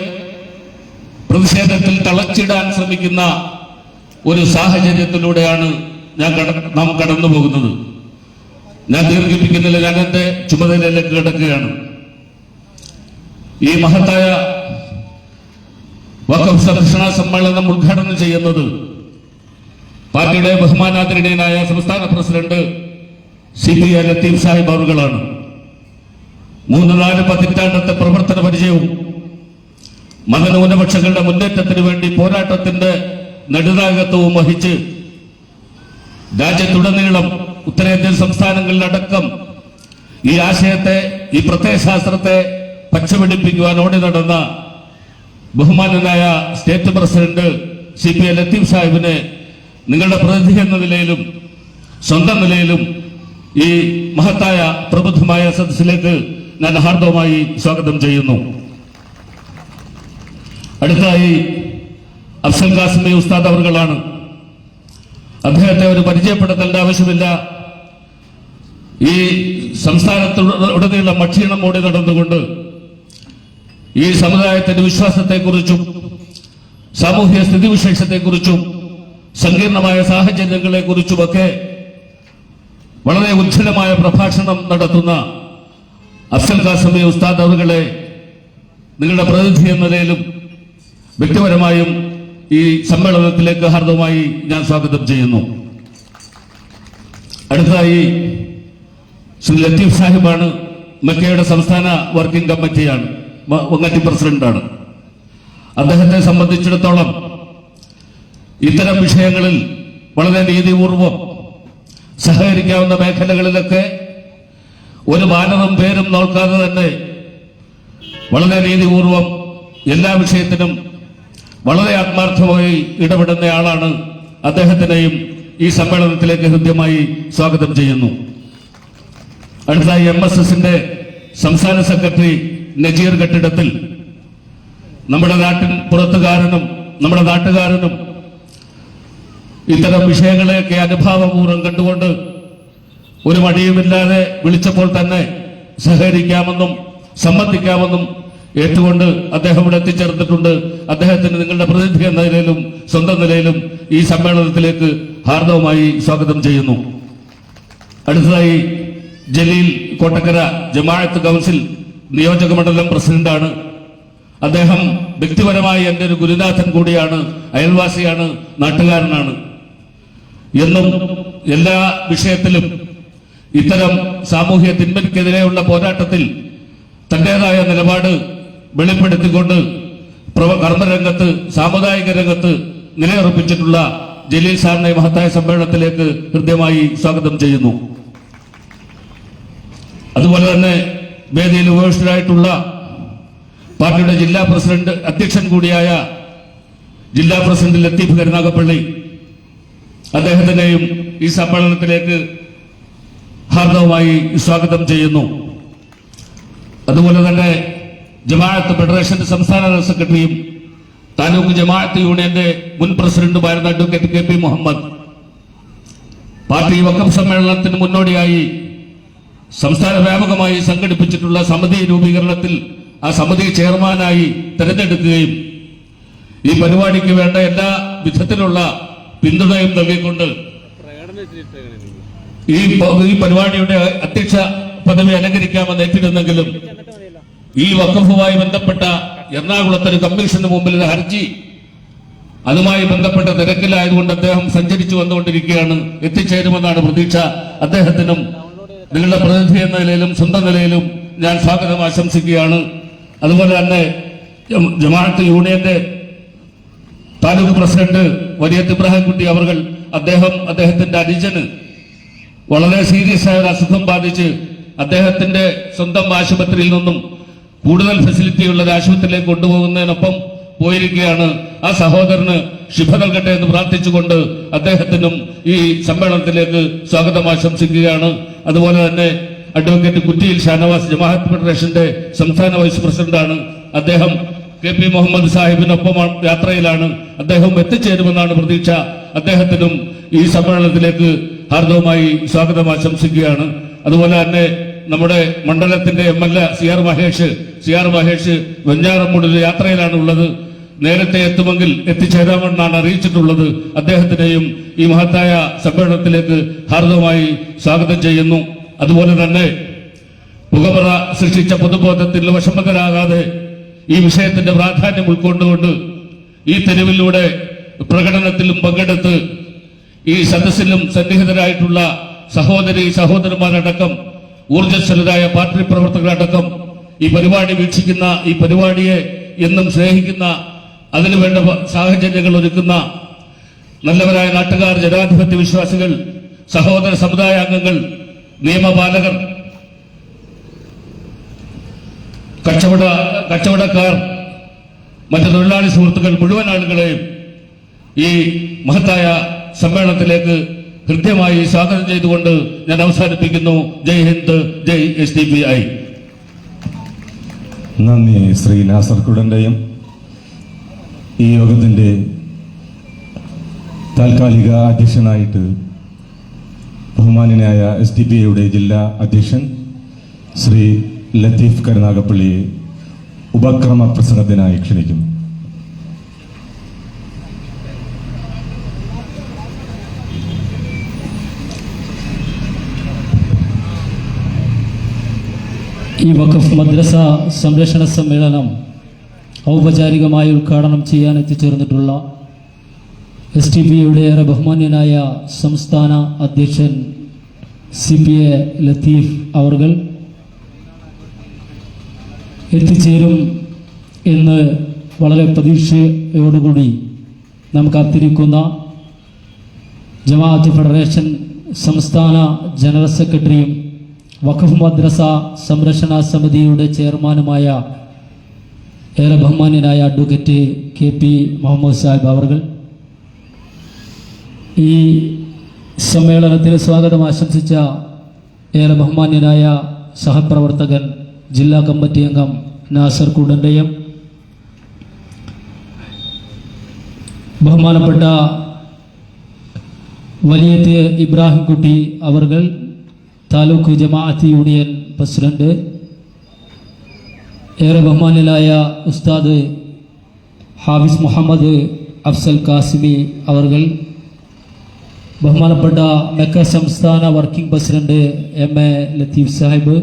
പ്രതിഷേധത്തിൽ തളച്ചിടാൻ ശ്രമിക്കുന്ന ഒരു സാഹചര്യത്തിലൂടെയാണ് നാം കടന്നു പോകുന്നത്. ഞാൻ ദീർഘിപ്പിക്കുന്നില്ല, ഞാൻ എന്റെ ചുമതലയിലേക്ക് കിടക്കുകയാണ്. ഈ മഹത്തായ വഖഫ് സംരക്ഷണ സമ്മേളനം ഉദ്ഘാടനം ചെയ്യുന്നത് പാർട്ടിയുടെ ബഹുമാനാദരണീയനായ സംസ്ഥാന പ്രസിഡന്റ് CPI ലത്തീഫ് സാഹിബ് അവറുകളാണ്. 3-4 പതിറ്റാണ്ടത്തെ പ്രവർത്തന പരിചയവും മതന്യൂനപക്ഷങ്ങളുടെ മുന്നേറ്റത്തിന് വേണ്ടി പോരാട്ടത്തിന്റെ നെടുനായകത്വവും വഹിച്ച് രാജ്യത്തുടനീളം ഉത്തരേന്ത്യൻ സംസ്ഥാനങ്ങളിലടക്കം ഈ ആശയത്തെ, ഈ പ്രത്യയശാസ്ത്രത്തെ പച്ചപിടിപ്പിക്കുവാൻ ഓടി നടന്ന ബഹുമാനനായ സ്റ്റേറ്റ് പ്രസിഡന്റ് CPI ലത്തീഫ് സാഹിബിനെ നിങ്ങളുടെ പ്രതിനിധി എന്ന നിലയിലും സ്വന്തം നിലയിലും ഈ മഹത്തായ പ്രബുദ്ധമായ സദസ്സിലേക്ക് ഞാൻ ഹാർദവമായി സ്വാഗതം ചെയ്യുന്നു. അടുത്തതായി അഫ്സൽ ഖാസിമി ഉസ്താദ് അവറുകളാണ്. അദ്ദേഹത്തെ ഒരു പരിചയപ്പെടുത്തേണ്ട ആവശ്യമില്ല. ഈ സംസ്ഥാനത്തുടനീളം അക്ഷീണം ഓടി നടന്നുകൊണ്ട് ഈ സമുദായത്തിന്റെ വിശ്വാസത്തെക്കുറിച്ചും സാമൂഹ്യ സ്ഥിതിവിശേഷത്തെക്കുറിച്ചും സങ്കീർണമായ സാഹചര്യങ്ങളെക്കുറിച്ചുമൊക്കെ വളരെ ഉജ്ജ്വലമായ പ്രഭാഷണം നടത്തുന്ന അഫ്സൽ ഖാസിമി ഉസ്താദ് അവറുകളെ നിങ്ങളുടെ പ്രതിനിധി എന്ന നിലയിലും വ്യക്തിപരമായും ഈ സമ്മേളനത്തിലേക്ക് ഹാർദവമായി ഞാൻ സ്വാഗതം ചെയ്യുന്നു. അടുത്തതായി ശ്രീ ലത്തീഫ് സാഹിബാണ്. മക്കയുടെ സംസ്ഥാന വർക്കിംഗ് കമ്മിറ്റിയാണ്, വങ്ങാട്ടി പ്രസിഡന്റാണ്. അദ്ദേഹത്തെ സംബന്ധിച്ചിടത്തോളം ഇത്തരം വിഷയങ്ങളിൽ വളരെ നീതിപൂർവം സഹകരിക്കാവുന്ന മേഖലകളിലൊക്കെ ഒരു ബാനറും പേരും നോക്കാതെ തന്നെ വളരെ നീതിപൂർവം എല്ലാ വിഷയത്തിനും വളരെ ആത്മാർത്ഥമായി ഇടപെടുന്ന ആളാണ്. അദ്ദേഹത്തിനെയും ഈ സമ്മേളനത്തിലേക്ക് ഹൃദ്യമായി സ്വാഗതം ചെയ്യുന്നു. അടുത്തതായി MSSന്റെ സംസ്ഥാന സെക്രട്ടറി നജീർ കെട്ടിടത്തിൽ നമ്മുടെ നാട്ടിൻ പുറത്തുകാരനും നമ്മുടെ നാട്ടുകാരനും ഇത്തരം വിഷയങ്ങളെയൊക്കെ അനുഭാവപൂർവ്വം കണ്ടുകൊണ്ട് ഒരു മടിയുമില്ലാതെ വിളിച്ചപ്പോൾ തന്നെ സഹകരിക്കാമെന്നും സംബന്ധിക്കാമെന്നും ഏറ്റുകൊണ്ട് അദ്ദേഹം ഇവിടെ എത്തിച്ചേർന്നിട്ടുണ്ട്. അദ്ദേഹത്തിന് നിങ്ങളുടെ പ്രതിനിധി എന്ന നിലയിലും സ്വന്തം നിലയിലും ഈ സമ്മേളനത്തിലേക്ക് ഹാർദവമായി സ്വാഗതം ചെയ്യുന്നു. അടുത്തതായി ജലീൽ കോട്ടക്കര ജമാഅത്ത് കൗൺസിൽ നിയോജക മണ്ഡലം പ്രസിഡന്റാണ്. അദ്ദേഹം വ്യക്തിപരമായി എൻ്റെ ഒരു ഗുരുനാഥൻ കൂടിയാണ്, അയൽവാസിയാണ്, നാട്ടുകാരനാണ്. എന്നും എല്ലാ വിഷയത്തിലും ഇത്തരം സാമൂഹ്യ തിന്മയ്ക്കെതിരെയുള്ള പോരാട്ടത്തിൽ തന്റേതായ നിലപാട് വെളിപ്പെടുത്തിക്കൊണ്ട് കർമ്മരംഗത്ത്, സാമുദായിക രംഗത്ത് നിലയുറപ്പിച്ചിട്ടുള്ള ജലീൽ സാറിനെ മഹത്തായ സമ്മേളനത്തിലേക്ക് ഹൃദ്യമായി സ്വാഗതം ചെയ്യുന്നു. അതുപോലെ തന്നെ വേദിയിൽ ഉപവിഷ്ടരായിട്ടുള്ള പാർട്ടിയുടെ ജില്ലാ പ്രസിഡന്റ് അധ്യക്ഷൻ കൂടിയായ ജില്ലാ പ്രസിഡന്റ് ലത്തീഫ് കരുനാഗപ്പള്ളി, അദ്ദേഹത്തിനെയും ഈ സമ്മേളനത്തിലേക്ക് ഹാർദവമായി സ്വാഗതം ചെയ്യുന്നു. അതുപോലെ തന്നെ ജമാഅത്ത് ഫെഡറേഷന്റെ സംസ്ഥാന സെക്രട്ടറിയും താലൂക്ക് ജമാഅത്ത് യൂണിയന്റെ മുൻ പ്രസിഡന്റുമായിരുന്ന advocate K P Muhammad, party Waqf സമ്മേളനത്തിന് മുന്നോടിയായി സംസ്ഥാന വ്യാപകമായി സംഘടിപ്പിച്ചിട്ടുള്ള സമിതി രൂപീകരണത്തിൽ ആ സമിതി ചെയർമാനായി തെരഞ്ഞെടുക്കുകയും ഈ പരിപാടിക്ക് വേണ്ട എല്ലാ വിധത്തിലുള്ള പിന്തുണയും നൽകിക്കൊണ്ട് ഈ പരിപാടിയുടെ അധ്യക്ഷ പദവി അലങ്കരിക്കാമെന്ന് ഏറ്റിരുന്നെങ്കിലും ഈ വഖഫുമായി ബന്ധപ്പെട്ട എറണാകുളത്തെ ഒരു കമ്മീഷന് മുമ്പിൽ ഒരു ഹർജി അതുമായി ബന്ധപ്പെട്ട തിരക്കിലായതുകൊണ്ട് അദ്ദേഹം സഞ്ചരിച്ചു വന്നുകൊണ്ടിരിക്കുകയാണ്. എത്തിച്ചേരുമെന്നാണ് പ്രതീക്ഷ. അദ്ദേഹത്തിനും നിങ്ങളുടെ പ്രതിനിധി എന്ന നിലയിലും സ്വന്തം നിലയിലും ഞാൻ സ്വാഗതം ആശംസിക്കുകയാണ്. അതുപോലെ തന്നെ ജമാഅത്ത് യൂണിയന്റെ താലൂക്ക് പ്രസിഡന്റ് വലിയത്ത് ഇബ്രാഹിംകുട്ടി അവർ അദ്ദേഹത്തിന്റെ അനുജന് വളരെ സീരിയസ് ആയ ഒരു അസുഖം ബാധിച്ച് അദ്ദേഹത്തിന്റെ സ്വന്തം ആശുപത്രിയിൽ നിന്നും കൂടുതൽ ഫെസിലിറ്റിയുള്ള ഒരു ആശുപത്രിയിലേക്ക് കൊണ്ടുപോകുന്നതിനൊപ്പം പോയിരിക്കുകയാണ്. ആ സഹോദരന് ശുഭ നൽകട്ടെ എന്ന് പ്രാർത്ഥിച്ചുകൊണ്ട് അദ്ദേഹത്തിനും ഈ സമ്മേളനത്തിലേക്ക് സ്വാഗതം ആശംസിക്കുകയാണ്. അതുപോലെ തന്നെ അഡ്വക്കേറ്റ് കുറ്റിയിൽ ഷാനവാസ് ജമാഅത്ത് ഫെഡറേഷന്റെ സംസ്ഥാന വൈസ് പ്രസിഡന്റാണ്. അദ്ദേഹം കെ പി മുഹമ്മദ് സാഹിബിനൊപ്പം യാത്രയിലാണ്. അദ്ദേഹം എത്തിച്ചേരുമെന്നാണ് പ്രതീക്ഷ. അദ്ദേഹത്തിനും ഈ സമ്മേളനത്തിലേക്ക് ഹാർദവമായി സ്വാഗതം ആശംസിക്കുകയാണ്. അതുപോലെ തന്നെ നമ്മുടെ മണ്ഡലത്തിന്റെ MLA സി ആർ മഹേഷ് വെഞ്ഞാറമ്മൂടിൽ യാത്രയിലാണ് ഉള്ളത്. നേരത്തെ എത്തുമെങ്കിൽ എത്തിച്ചേരാമെന്നാണ് അറിയിച്ചിട്ടുള്ളത്. അദ്ദേഹത്തിനെയും ഈ മഹത്തായ സമ്മേളനത്തിലേക്ക് ഹാർദവമായി സ്വാഗതം ചെയ്യുന്നു. അതുപോലെ തന്നെ പുകമറ സൃഷ്ടിച്ച പൊതുബോധത്തിൽ വിഷമതരാകാതെ ഈ വിഷയത്തിന്റെ പ്രാധാന്യം ഉൾക്കൊണ്ടുകൊണ്ട് ഈ തെരുവിലൂടെ പ്രകടനത്തിലും പങ്കെടുത്ത് ഈ സദസ്സിലും സന്നിഹിതരായിട്ടുള്ള സഹോദരന്മാരടക്കം ഊർജ്ജസ്വലരായ പാർട്ടി പ്രവർത്തകരടക്കം ഈ പരിപാടി വീക്ഷിക്കുന്ന, ഈ പരിപാടിയെ എന്നും സ്നേഹിക്കുന്ന, അതിനുവേണ്ട സാഹചര്യങ്ങൾ ഒരുക്കുന്ന നല്ലവരായ നാട്ടുകാർ, ജനാധിപത്യ വിശ്വാസികൾ, സഹോദര സമുദായ അംഗങ്ങൾ, നിയമപാലകർ, കച്ചവടക്കാർ, മറ്റു തൊഴിലാളി സുഹൃത്തുക്കൾ മുഴുവൻ ആളുകളെയും ഈ മഹത്തായ സമ്മേളനത്തിലേക്ക് കൃത്യമായി സ്വാഗതം ചെയ്തുകൊണ്ട് ഞാൻ അവസാനിപ്പിക്കുന്നു. ജയ് ഹിന്ദ്, ജയ് SDPI. നന്ദി ശ്രീ നാസർ കുരുടൻ്റെയും. ഈ യോഗത്തിന്റെ താൽക്കാലിക അധ്യക്ഷനായിട്ട് ബഹുമാന്യനായ SDPIയുടെ ജില്ലാ അധ്യക്ഷൻ ശ്രീ ലത്തീഫ് കരുനാഗപ്പള്ളിയെ ഉപക്രമ പ്രസംഗത്തിനായി ക്ഷണിക്കുന്നു. ഈ വഖഫ് മദ്രസ സംരക്ഷണ സമ്മേളനം ഔപചാരികമായി ഉദ്ഘാടനം ചെയ്യാൻ എത്തിച്ചേർന്നിട്ടുള്ള SDPIയുടെ ഏറെ ബഹുമാന്യനായ സംസ്ഥാന അധ്യക്ഷൻ CPA ലത്തീഫ് അവർകൾ എത്തിച്ചേരും എന്ന് വളരെ പ്രതീക്ഷയോടുകൂടി നാം കാത്തിരിക്കുന്ന ജമാഅത്ത് ഫെഡറേഷൻ സംസ്ഥാന ജനറൽ സെക്രട്ടറിയും വഖഫ് മദ്രസ സംരക്ഷണ സമിതിയുടെ ചെയർമാനുമായ ഏറെ ബഹുമാന്യനായ അഡ്വക്കേറ്റ് KP മുഹമ്മദ് സാഹിബ് അവർകൾ ഈ സമ്മേളനത്തിൽ സ്വാഗതം ആശംസിച്ച ഏറെ ബഹുമാന്യനായ സഹപ്രവർത്തകൻ ജില്ലാ കമ്മിറ്റി അംഗം നാസർ കുരുടൻ്റെയും ബഹുമാനപ്പെട്ട വലിയത്ത് ഇബ്രാഹിംകുട്ടി അവർകൾ താലൂക്ക് ജമാഅത്ത് യൂണിയൻ പ്രസിഡന്റ്, ഏറെ ബഹുമാന്യനായ ഉസ്താദ് ഹാഫിസ് മുഹമ്മദ് അഫ്സൽ കാസിമി അവർകൾ, ബഹുമാനപ്പെട്ട മെക്ക സംസ്ഥാന working president MA Latheef Sahib,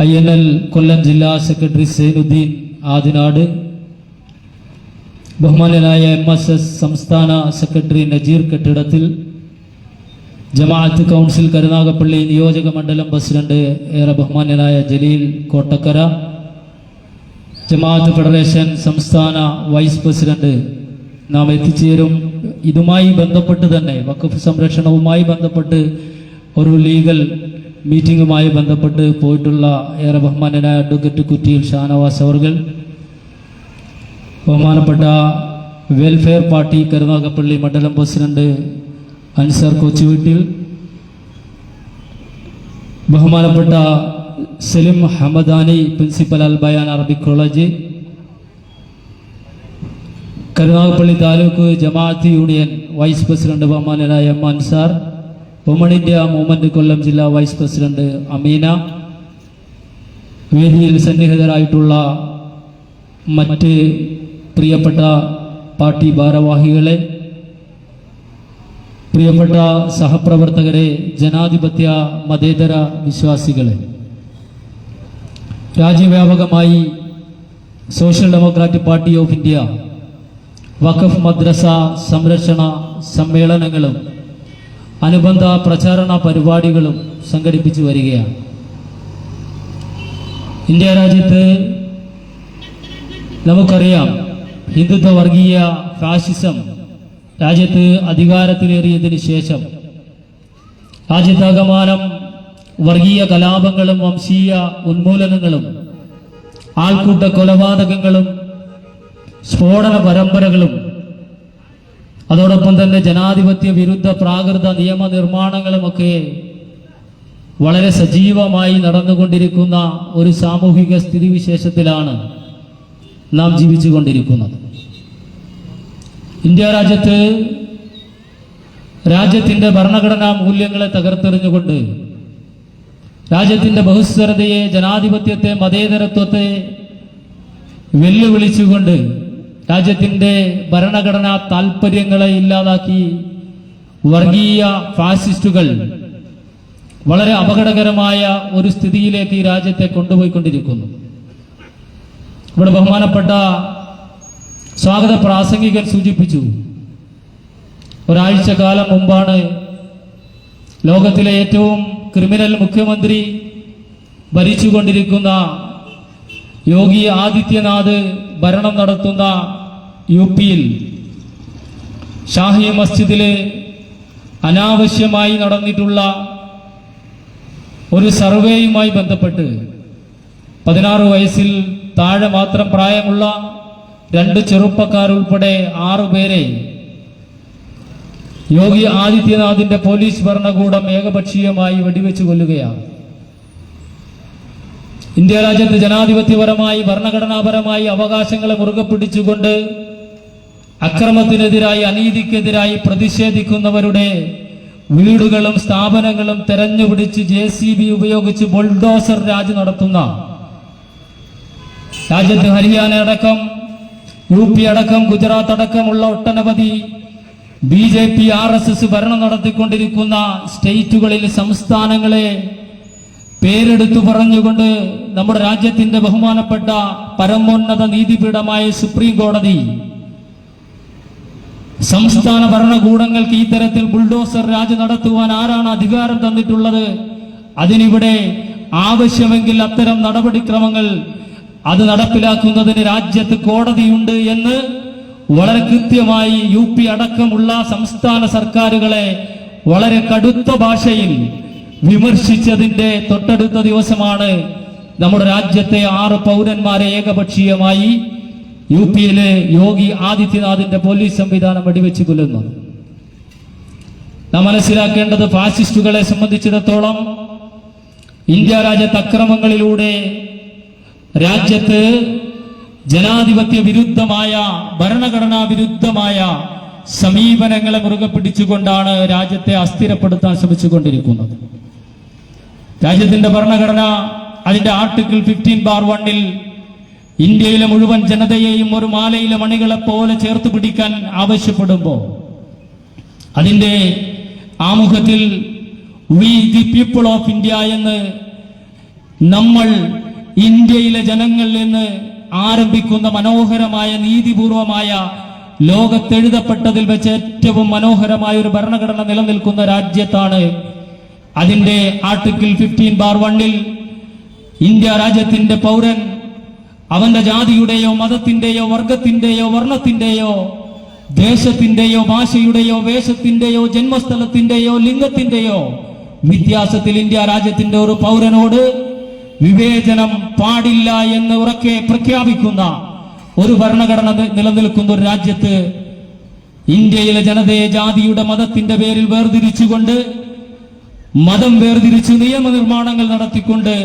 INL കൊല്ലം ജില്ലാ സെക്രട്ടറി സൈനുദ്ദീൻ ആദിനാട്, ബഹുമാന്യനായ MSS സംസ്ഥാന സെക്രട്ടറി നജീർ കെട്ടിടത്തിൽ, ജമാഅത്ത് കൗൺസിൽ കരുനാഗപ്പള്ളി നിയോജക മണ്ഡലം പ്രസിഡന്റ് ഏറെ ബഹുമാന്യനായ ജലീൽ കോട്ടക്കര, ജമാഅത്ത് ഫെഡറേഷൻ സംസ്ഥാന വൈസ് പ്രസിഡന്റ് നാം എത്തിച്ചേരും. ഇതുമായി ബന്ധപ്പെട്ട് തന്നെ വഖഫ് സംരക്ഷണവുമായി ബന്ധപ്പെട്ട് ഒരു ലീഗൽ മീറ്റിംഗുമായി ബന്ധപ്പെട്ട് പോയിട്ടുള്ള ഏറെ ബഹുമാന്യനായ അഡ്വക്കേറ്റ് കുറ്റിയിൽ ഷാനവാസ് അവർകൾ, ബഹുമാനപ്പെട്ട വെൽഫെയർ പാർട്ടി കരുനാഗപ്പള്ളി മണ്ഡലം പ്രസിഡന്റ് അൻസാർ കൊച്ചുവീട്ടിൽ, ബഹുമാനപ്പെട്ട Salim Hamadani principal Al Bayan Arabic college, Karunagappally taluk Jamaat union vice president ബഹുമാനനായ M Ansar, woman India movement Kollam ജില്ലാ വൈസ് പ്രസിഡന്റ് അമീന, വേദിയിൽ സന്നിഹിതരായിട്ടുള്ള മറ്റ് പ്രിയപ്പെട്ട പാർട്ടി ഭാരവാഹികളെ, പ്രിയപ്പെട്ട സഹപ്രവർത്തകരെ, ജനാധിപത്യ മതേതര വിശ്വാസികളെ, രാജ്യവ്യാപകമായി social democratic party of India Waqf madrasa സംരക്ഷണ സമ്മേളനങ്ങളും അനുബന്ധ പ്രചാരണ പരിപാടികളും സംഘടിപ്പിച്ചു വരികയാണ്. ഇന്ത്യ രാജ്യത്ത് നമുക്കറിയാം, ഹിന്ദുത്വ വർഗീയ ഫാഷിസം രാജ്യത്ത് അധികാരത്തിലേറിയതിനു ശേഷം രാജ്യത്താകമാനം വർഗീയ കലാപങ്ങളും വംശീയ ഉന്മൂലനങ്ങളും ആൾക്കൂട്ട കൊലപാതകങ്ങളും സ്ഫോടന പരമ്പരകളും അതോടൊപ്പം തന്നെ ജനാധിപത്യ വിരുദ്ധ പ്രാകൃത നിയമനിർമ്മാണങ്ങളുമൊക്കെ വളരെ സജീവമായി നടന്നുകൊണ്ടിരിക്കുന്ന ഒരു സാമൂഹിക സ്ഥിതിവിശേഷത്തിലാണ് നാം ജീവിച്ചുകൊണ്ടിരിക്കുന്നത്. ഇന്ത്യ രാജ്യത്ത് രാജ്യത്തിന്റെ ഭരണഘടനാ മൂല്യങ്ങളെ തകർത്തെറിഞ്ഞുകൊണ്ട് രാജ്യത്തിന്റെ ബഹുസ്വരതയെ, ജനാധിപത്യത്തെ, മതേതരത്വത്തെ വെല്ലുവിളിച്ചുകൊണ്ട് രാജ്യത്തിന്റെ ഭരണഘടനാ താൽപര്യങ്ങളെ ഇല്ലാതാക്കി വർഗീയ ഫാസിസ്റ്റുകൾ വളരെ അപകടകരമായ ഒരു സ്ഥിതിയിലേക്ക് ഈ രാജ്യത്തെ കൊണ്ടുപോയിക്കൊണ്ടിരിക്കുന്നു. ഇവിടെ ബഹുമാനപ്പെട്ട സ്വാഗത പ്രാസംഗികൻ സൂചിപ്പിച്ചു, ഒരാഴ്ച കാലം മുമ്പാണ് ലോകത്തിലെ ഏറ്റവും ക്രിമിനൽ മുഖ്യമന്ത്രി ഭരിച്ചുകൊണ്ടിരിക്കുന്ന യോഗി ആദിത്യനാഥ് ഭരണം നടത്തുന്ന UP-യിൽ ഷാഹി മസ്ജിദില് അനാവശ്യമായി നടന്നിട്ടുള്ള ഒരു സർവേയുമായി ബന്ധപ്പെട്ട് 16 വയസ്സിൽ താഴെ മാത്രം പ്രായമുള്ള 2 ചെറുപ്പക്കാരുൾപ്പെടെ 6 പേരെ യോഗി ആദിത്യനാഥിന്റെ പോലീസ് ഭരണകൂടം ഏകപക്ഷീയമായി വെടിവെച്ച് കൊല്ലുകയാണ്. ഇന്ത്യ രാജ്യത്ത് ജനാധിപത്യപരമായി ഭരണഘടനാപരമായി അവകാശങ്ങളെ മുറുകെ പിടിച്ചുകൊണ്ട് അക്രമത്തിനെതിരായി, അനീതിക്കെതിരായി പ്രതിഷേധിക്കുന്നവരുടെ വീടുകളും സ്ഥാപനങ്ങളും തെരഞ്ഞുപിടിച്ച് JCB ഉപയോഗിച്ച് ബുൾഡോസർ രാജ് നടത്തുന്ന, രാജ്യത്ത് ഹരിയാന അടക്കം UP അടക്കം ഗുജറാത്ത് അടക്കമുള്ള ഒട്ടനവധി BJP RSS ഭരണം നടത്തിക്കൊണ്ടിരിക്കുന്ന സ്റ്റേറ്റുകളിൽ, സംസ്ഥാനങ്ങളെ പേരെടുത്തു പറഞ്ഞുകൊണ്ട് നമ്മുടെ രാജ്യത്തിന്റെ ബഹുമാനപ്പെട്ട പരമോന്നത നീതിപീഠമായ സുപ്രീം കോടതി സംസ്ഥാന ഭരണകൂടങ്ങൾക്ക് ഈ തരത്തിൽ ബുൾഡോസർ രാജ് നടത്തുവാൻ ആരാണ് അധികാരം തന്നിട്ടുള്ളത്? അതിനിവിടെ ആവശ്യമെങ്കിൽ അത്തരം നടപടിക്രമങ്ങൾ അത് നടപ്പിലാക്കുന്നതിന് രാജ്യത്ത് കോടതിയുണ്ട് എന്ന് വളരെ കൃത്യമായി UP അടക്കമുള്ള സംസ്ഥാന സർക്കാരുകളെ വളരെ കടുത്ത ഭാഷയിൽ വിമർശിച്ചതിന്റെ തൊട്ടടുത്ത ദിവസമാണ് നമ്മുടെ രാജ്യത്തെ 6 പൗരന്മാരെ ഏകപക്ഷീയമായി UP-യിലെ യോഗി ആദിത്യനാഥിന്റെ പോലീസ് സംവിധാനം വെടിവെച്ച് കൊല്ലുന്നത്. നാം മനസ്സിലാക്കേണ്ടത്, ഫാസിസ്റ്റുകളെ സംബന്ധിച്ചിടത്തോളം ഇന്ത്യ രാജ്യത്ത് അക്രമങ്ങളിലൂടെ രാജ്യത്ത് ജനാധിപത്യ വിരുദ്ധമായ, ഭരണഘടനാ വിരുദ്ധമായ സമീപനങ്ങളെ മുറുകെ പിടിച്ചുകൊണ്ടാണ് രാജ്യത്തെ അസ്ഥിരപ്പെടുത്താൻ ശ്രമിച്ചുകൊണ്ടിരിക്കുന്നത്. രാജ്യത്തിന്റെ ഭരണഘടന അതിന്റെ ആർട്ടിക്കിൾ 15/1 ഇന്ത്യയിലെ മുഴുവൻ ജനതയെയും ഒരു മാലയിലെ മണികളെ പോലെ ചേർത്ത് പിടിക്കാൻ ആവശ്യപ്പെടുമ്പോൾ അതിന്റെ ആമുഖത്തിൽ V the people of India എന്ന് നമ്മൾ ഇന്ത്യയിലെ ജനങ്ങൾ എന്ന് ആരംഭിക്കുന്ന മനോഹരമായ നീതിപൂർവമായ ലോകത്തെഴുതപ്പെട്ടതിൽ വെച്ച് ഏറ്റവും മനോഹരമായ ഒരു ഭരണഘടന നിലനിൽക്കുന്ന രാജ്യത്താണ്. അതിന്റെ ആർട്ടിക്കിൾ 15/1 ഇന്ത്യ രാജ്യത്തിന്റെ പൗരൻ അവന്റെ ജാതിയുടെയോ മതത്തിന്റെയോ വർഗത്തിന്റെയോ വർണ്ണത്തിന്റെയോ ദേശത്തിന്റെയോ ഭാഷയുടെയോ വേഷത്തിന്റെയോ ജന്മസ്ഥലത്തിന്റെയോ ലിംഗത്തിന്റെയോ വ്യത്യാസത്തിൽ ഇന്ത്യ രാജ്യത്തിന്റെ ഒരു പൗരനോട് വിവേചനം പാടില്ല എന്ന് ഉറക്കെ പ്രഖ്യാപിക്കുന്ന ഒരു ഭരണഘടന നിലനിൽക്കുന്ന ഒരു രാജ്യത്ത് ഇന്ത്യയിലെ ജനതയെ ജാതിയുടെ മതത്തിന്റെ പേരിൽ വേർതിരിച്ചുകൊണ്ട് മതം വേർതിരിച്ച് നിയമനിർമ്മാണങ്ങൾ നടത്തിക്കൊണ്ട്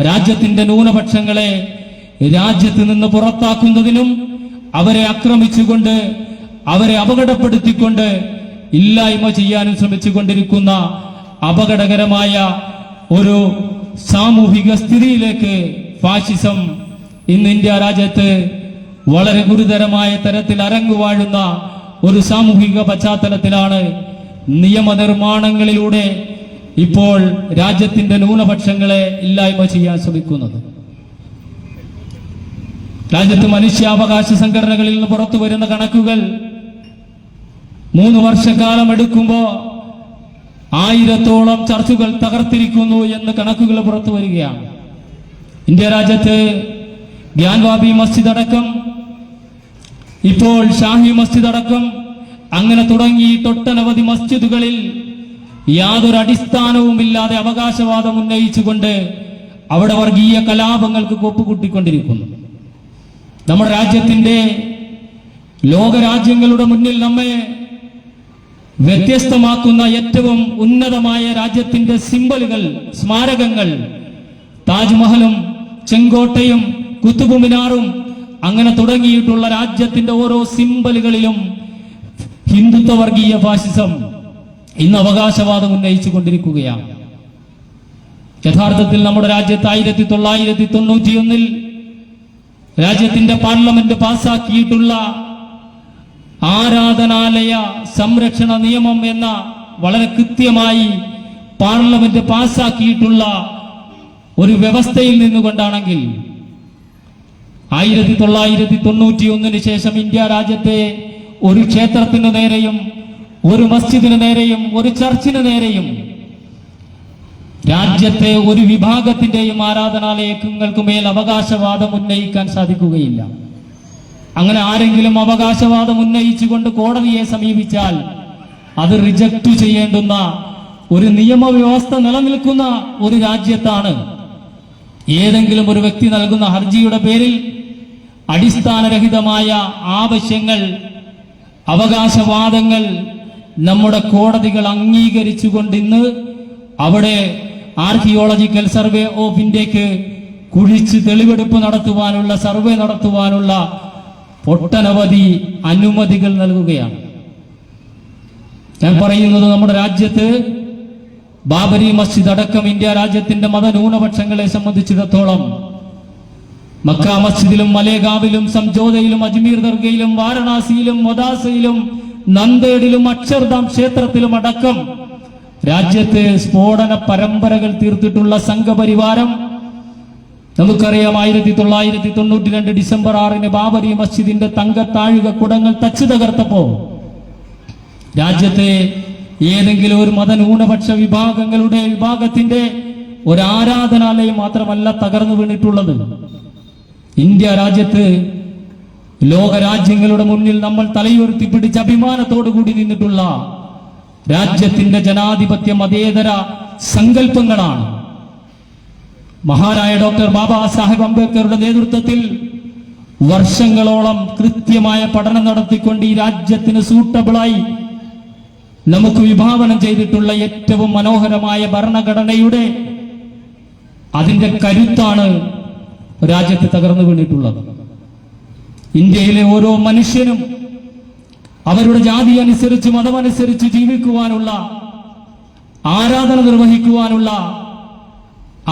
രാജ്യത്തിന്റെ ന്യൂനപക്ഷങ്ങളെ രാജ്യത്ത് നിന്ന് പുറത്താക്കുന്നതിനും അവരെ ആക്രമിച്ചുകൊണ്ട് അവരെ അപകടപ്പെടുത്തിക്കൊണ്ട് ഇല്ലായ്മ ചെയ്യാനും ശ്രമിച്ചുകൊണ്ടിരിക്കുന്ന അപകടകരമായ ഒരു സാമൂഹിക സ്ഥിതിയിലേക്ക് ഫാഷിസം ഇന്ന് ഇന്ത്യ രാജ്യത്ത് വളരെ ഗുരുതരമായ തരത്തിൽ അരങ്ങുവാഴുന്ന ഒരു സാമൂഹിക പശ്ചാത്തലത്തിലാണ് നിയമനിർമ്മാണങ്ങളിലൂടെ ഇപ്പോൾ രാജ്യത്തിന്റെ ന്യൂനപക്ഷങ്ങളെ ഇല്ലായ്മ ചെയ്യാൻ ശ്രമിക്കുന്നത്. രാജ്യത്ത് മനുഷ്യാവകാശ സംഘടനകളിൽ നിന്ന് പുറത്തു വരുന്ന കണക്കുകൾ 3 വർഷക്കാലം എടുക്കുമ്പോൾ 1000-ഓളം ചർച്ചുകൾ തകർത്തിരിക്കുന്നു എന്ന് കണക്കുകൾ പുറത്തു വരികയാണ്. ഇന്ത്യ രാജ്യത്ത് ഗ്യാൻവാബി മസ്ജിദ് അടക്കം ഇപ്പോൾ ഷാഹി മസ്ജിദ് അടക്കം അങ്ങനെ തുടങ്ങി തൊട്ടനവധി മസ്ജിദുകളിൽ യാതൊരു അടിസ്ഥാനവുമില്ലാതെ അവകാശവാദം ഉന്നയിച്ചുകൊണ്ട് അവിടെ വർഗീയ കലാപങ്ങൾക്ക് കൊപ്പുകൂട്ടിക്കൊണ്ടിരിക്കുന്നു. നമ്മുടെ രാജ്യത്തിന്റെ ലോകരാജ്യങ്ങളുടെ മുന്നിൽ നമ്മെ വ്യത്യസ്തമാക്കുന്ന ഏറ്റവും ഉന്നതമായ രാജ്യത്തിന്റെ സിംബലുകൾ, സ്മാരകങ്ങൾ, താജ്മഹലും ചെങ്കോട്ടയും കുത്തുബ് മിനാറും അങ്ങനെ തുടങ്ങിയിട്ടുള്ള രാജ്യത്തിന്റെ ഓരോ സിംബലുകളിലും ഹിന്ദുത്വ വർഗീയ ഫാഷിസം ഇന്ന് അവകാശവാദം ഉന്നയിച്ചു കൊണ്ടിരിക്കുകയാണ്. യഥാർത്ഥത്തിൽ നമ്മുടെ രാജ്യത്ത് 1991 രാജ്യത്തിന്റെ പാർലമെന്റ് പാസാക്കിയിട്ടുള്ള ആരാധനാലയ സംരക്ഷണ നിയമം എന്ന വളരെ കൃത്യമായി പാർലമെന്റ് പാസാക്കിയിട്ടുള്ള ഒരു വ്യവസ്ഥയിൽ നിന്നുകൊണ്ടാണെങ്കിൽ 1991 ശേഷം ഇന്ത്യ രാജ്യത്തെ ഒരു ക്ഷേത്രത്തിന് നേരെയും ഒരു മസ്ജിദിന് നേരെയും ഒരു ചർച്ചിന് നേരെയും രാജ്യത്തെ ഒരു വിഭാഗത്തിന്റെയും ആരാധനാലയങ്ങൾക്ക് മേൽ അവകാശവാദം ഉന്നയിക്കാൻ സാധിക്കുകയില്ല. അങ്ങനെ ആരെങ്കിലും അവകാശവാദം ഉന്നയിച്ചുകൊണ്ട് കോടതിയെ സമീപിച്ചാൽ അത് റിജക്ട് ചെയ്യേണ്ടുന്ന ഒരു നിയമവ്യവസ്ഥ നിലനിൽക്കുന്ന ഒരു രാജ്യത്താണ് ഏതെങ്കിലും ഒരു വ്യക്തി നൽകുന്ന ഹർജിയുടെ പേരിൽ അടിസ്ഥാനരഹിതമായ ആവശ്യങ്ങൾ, അവകാശവാദങ്ങൾ നമ്മുടെ കോടതികൾ അംഗീകരിച്ചുകൊണ്ട് ഇന്ന് അവിടെ ആർക്കിയോളജിക്കൽ സർവേ ഓഫ് ഇന്ത്യക്ക് കുഴിച്ച് തെളിവെടുപ്പ് നടത്തുവാനുള്ള, സർവേ നടത്തുവാനുള്ള ഒട്ടനവധി അനുമതികൾ നൽകുകയാണ്. ഞാൻ പറയുന്നത് നമ്മുടെ രാജ്യത്ത് ബാബരി മസ്ജിദ് അടക്കം ഇന്ത്യ രാജ്യത്തിന്റെ മതന്യൂനപക്ഷങ്ങളെ സംബന്ധിച്ചിടത്തോളം മക്ക മസ്ജിദിലും മലേഗാവിലും സംജോതയിലും അജ്മീർ ദർഗയിലും വാരണാസിയിലും മൊദാസയിലും നന്ദേഡിലും അക്ഷർധാം ക്ഷേത്രത്തിലും അടക്കം രാജ്യത്ത് സ്ഫോടന പരമ്പരകൾ തീർത്തിട്ടുള്ള സംഘപരിവാരം നമുക്കറിയാം. 1992 ഡിസംബർ 6 ബാബരി മസ്ജിദിന്റെ തങ്കത്താഴിക കുടങ്ങൾ തച്ചു തകർത്തപ്പോ രാജ്യത്തെ ഏതെങ്കിലും ഒരു മതന്യൂനപക്ഷ വിഭാഗത്തിന്റെ ഒരു ആരാധനാലയം മാത്രമല്ല തകർന്നു വീണിട്ടുള്ളത്. ഇന്ത്യ രാജ്യത്ത് ലോകരാജ്യങ്ങളുടെ മുന്നിൽ നമ്മൾ തലയുയർത്തി പിടിച്ച് അഭിമാനത്തോടു കൂടി നിന്നിട്ടുള്ള രാജ്യത്തിന്റെ ജനാധിപത്യ മതേതര സങ്കല്പങ്ങളാണ്. മഹാനായ ഡോക്ടർ ബാബാ സാഹേബ് അംബേദ്കറുടെ നേതൃത്വത്തിൽ വർഷങ്ങളോളം കൃത്യമായ പഠനം നടത്തിക്കൊണ്ട് ഈ രാജ്യത്തിന് സൂട്ടബിളായി നമുക്ക് വിഭാവനം ചെയ്തിട്ടുള്ള ഏറ്റവും മനോഹരമായ ഭരണഘടനയുടെ അതിന്റെ കരുത്താണ് രാജ്യത്ത് തകർന്നു വീണിട്ടുള്ളത്. ഇന്ത്യയിലെ ഓരോ മനുഷ്യനും അവരുടെ ജാതി അനുസരിച്ച്, മതമനുസരിച്ച് ജീവിക്കുവാനുള്ള, ആരാധന നിർവഹിക്കുവാനുള്ള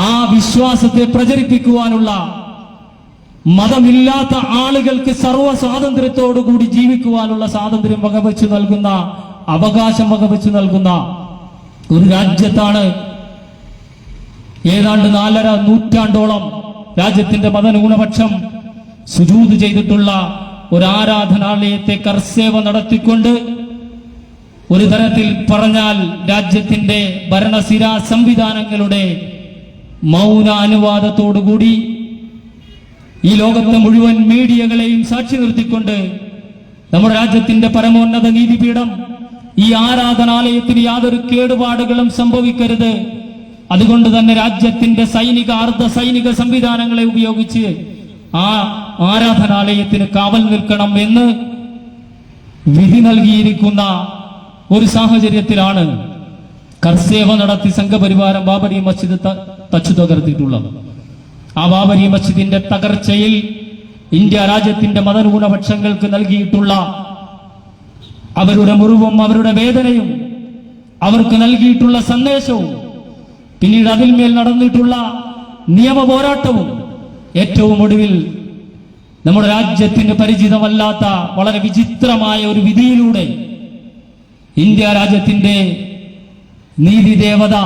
ആ വിശ്വാസത്തെ പ്രചരിപ്പിക്കുവാനുള്ള, മതമില്ലാത്ത ആളുകൾക്ക് സർവ്വ സ്വാതന്ത്ര്യത്തോടുകൂടി ജീവിക്കുവാനുള്ള സ്വാതന്ത്ര്യം വകവെച്ചു നൽകുന്ന, അവകാശം വകവെച്ചു നൽകുന്ന ഒരു രാജ്യത്താണ് ഏതാണ്ട് 4.5 നൂറ്റാണ്ടോളം രാജ്യത്തിന്റെ മതന്യൂനപക്ഷം സുജൂദ് ചെയ്തിട്ടുള്ള ഒരു ആരാധനാലയത്തെ കർസേവ നടത്തിക്കൊണ്ട്, ഒരു തരത്തിൽ പറഞ്ഞാൽ രാജ്യത്തിന്റെ ഭരണസിരാ സംവിധാനങ്ങളുടെ മൗന അനുവാദത്തോടുകൂടി ഈ ലോകത്തെ മുഴുവൻ മീഡിയകളെയും സാക്ഷി നിർത്തിക്കൊണ്ട് നമ്മുടെ രാജ്യത്തിന്റെ പരമോന്നത നീതിപീഠം ഈ ആരാധനാലയത്തിന് യാതൊരു കേടുപാടുകളും സംഭവിക്കരുത്, അതുകൊണ്ട് തന്നെ രാജ്യത്തിന്റെ സൈനിക, അർദ്ധ സൈനിക സംവിധാനങ്ങളെ ഉപയോഗിച്ച് ആ ആരാധനാലയത്തിന് കാവൽ നിൽക്കണം എന്ന് വിധി നൽകിയിരിക്കുന്ന ഒരു സാഹചര്യത്തിലാണ് കർസേവ നടത്തി സംഘപരിവാരം ബാബരി മസ്ജിദ് തച്ചു തകർത്തിട്ടുള്ളത്. ആ ബാബരി മസ്ജിദിന്റെ തകർച്ചയിൽ ഇന്ത്യ രാജ്യത്തിന്റെ മതന്യൂനപക്ഷങ്ങൾക്ക് നൽകിയിട്ടുള്ള അവരുടെ മുറിവും അവരുടെ വേദനയും, അവർക്ക് നൽകിയിട്ടുള്ള സന്ദേശവും, പിന്നീട് അതിന്മേൽ നടന്നിട്ടുള്ള നിയമ പോരാട്ടവും, ഏറ്റവും ഒടുവിൽ നമ്മുടെ രാജ്യത്തിന് പരിചിതമല്ലാത്ത വളരെ വിചിത്രമായ ഒരു വിധിയിലൂടെ ഇന്ത്യ രാജ്യത്തിന്റെ നീതിദേവത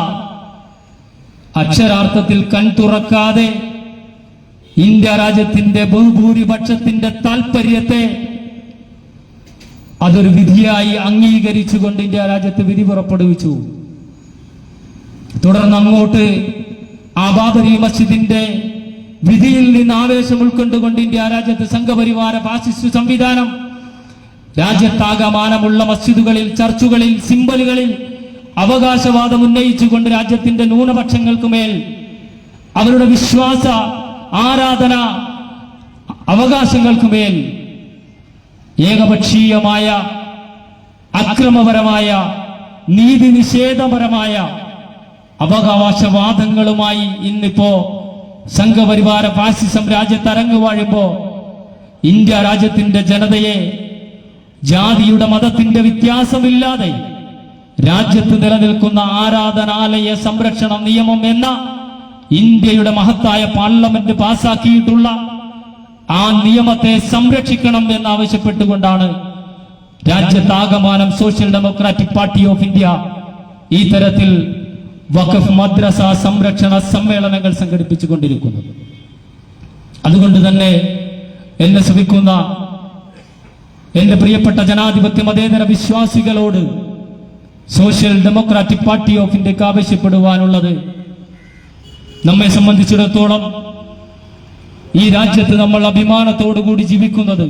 അക്ഷരാർത്ഥത്തിൽ കൺതുറക്കാതെ ഇന്ത്യ രാജ്യത്തിന്റെ ബഹുഭൂരിപക്ഷത്തിന്റെ താൽപര്യത്തെ അതൊരു വിധിയായി അംഗീകരിച്ചുകൊണ്ട് ഇന്ത്യ രാജ്യത്ത് വിധി പുറപ്പെടുവിച്ചു. തുടർന്ന് അങ്ങോട്ട് ആ ബാബരി മസ്ജിദിന്റെ വിധിയിൽ നിന്ന് ആവേശം ഉൾക്കൊണ്ടുകൊണ്ട് ഇന്ത്യ രാജ്യത്ത് സംഘപരിവാര ഫാസിസ്റ്റ് സംവിധാനം രാജ്യത്താകമാനമുള്ള മസ്ജിദുകളിൽ, ചർച്ചുകളിൽ, സിംബലുകളിൽ അവകാശവാദം ഉന്നയിച്ചുകൊണ്ട് രാജ്യത്തിന്റെ ന്യൂനപക്ഷങ്ങൾക്കുമേൽ അവരുടെ വിശ്വാസ, ആരാധന അവകാശങ്ങൾക്കുമേൽ ഏകപക്ഷീയമായ, അക്രമപരമായ, നീതി നിഷേധപരമായ അവകാശവാദങ്ങളുമായി ഇന്നിപ്പോ സംഘപരിവാര ഫാസിസം രാജ്യത്ത് അരങ്ങുവാഴുമ്പോ ഇന്ത്യ രാജ്യത്തിന്റെ ജനതയെ ജാതിയുടെ, മതത്തിന്റെ വ്യത്യാസമില്ലാതെ രാജ്യത്ത് നിലനിൽക്കുന്ന ആരാധനാലയ സംരക്ഷണ നിയമം എന്ന ഇന്ത്യയുടെ മഹത്തായ പാർലമെന്റ് പാസാക്കിയിട്ടുള്ള ആ നിയമത്തെ സംരക്ഷിക്കണം എന്നാവശ്യപ്പെട്ടുകൊണ്ടാണ് രാജ്യത്താകമാനം social democratic party of India ഈ തരത്തിൽ വഖഫ് മദ്രസ സംരക്ഷണ സമ്മേളനങ്ങൾ സംഘടിപ്പിച്ചുകൊണ്ടിരിക്കുന്നത്. അതുകൊണ്ട് തന്നെ എന്നെ ശ്രമിക്കുന്ന എന്റെ പ്രിയപ്പെട്ട ജനാധിപത്യ മതേതര വിശ്വാസികളോട് സോഷ്യൽ ഡെമോക്രാറ്റിക് പാർട്ടി ഓഫ് ഇന്ത്യക്ക് ആവശ്യപ്പെടുവാനുള്ളത്, നമ്മെ സംബന്ധിച്ചിടത്തോളം ഈ രാജ്യത്ത് നമ്മൾ അഭിമാനത്തോടുകൂടി ജീവിക്കുന്നത്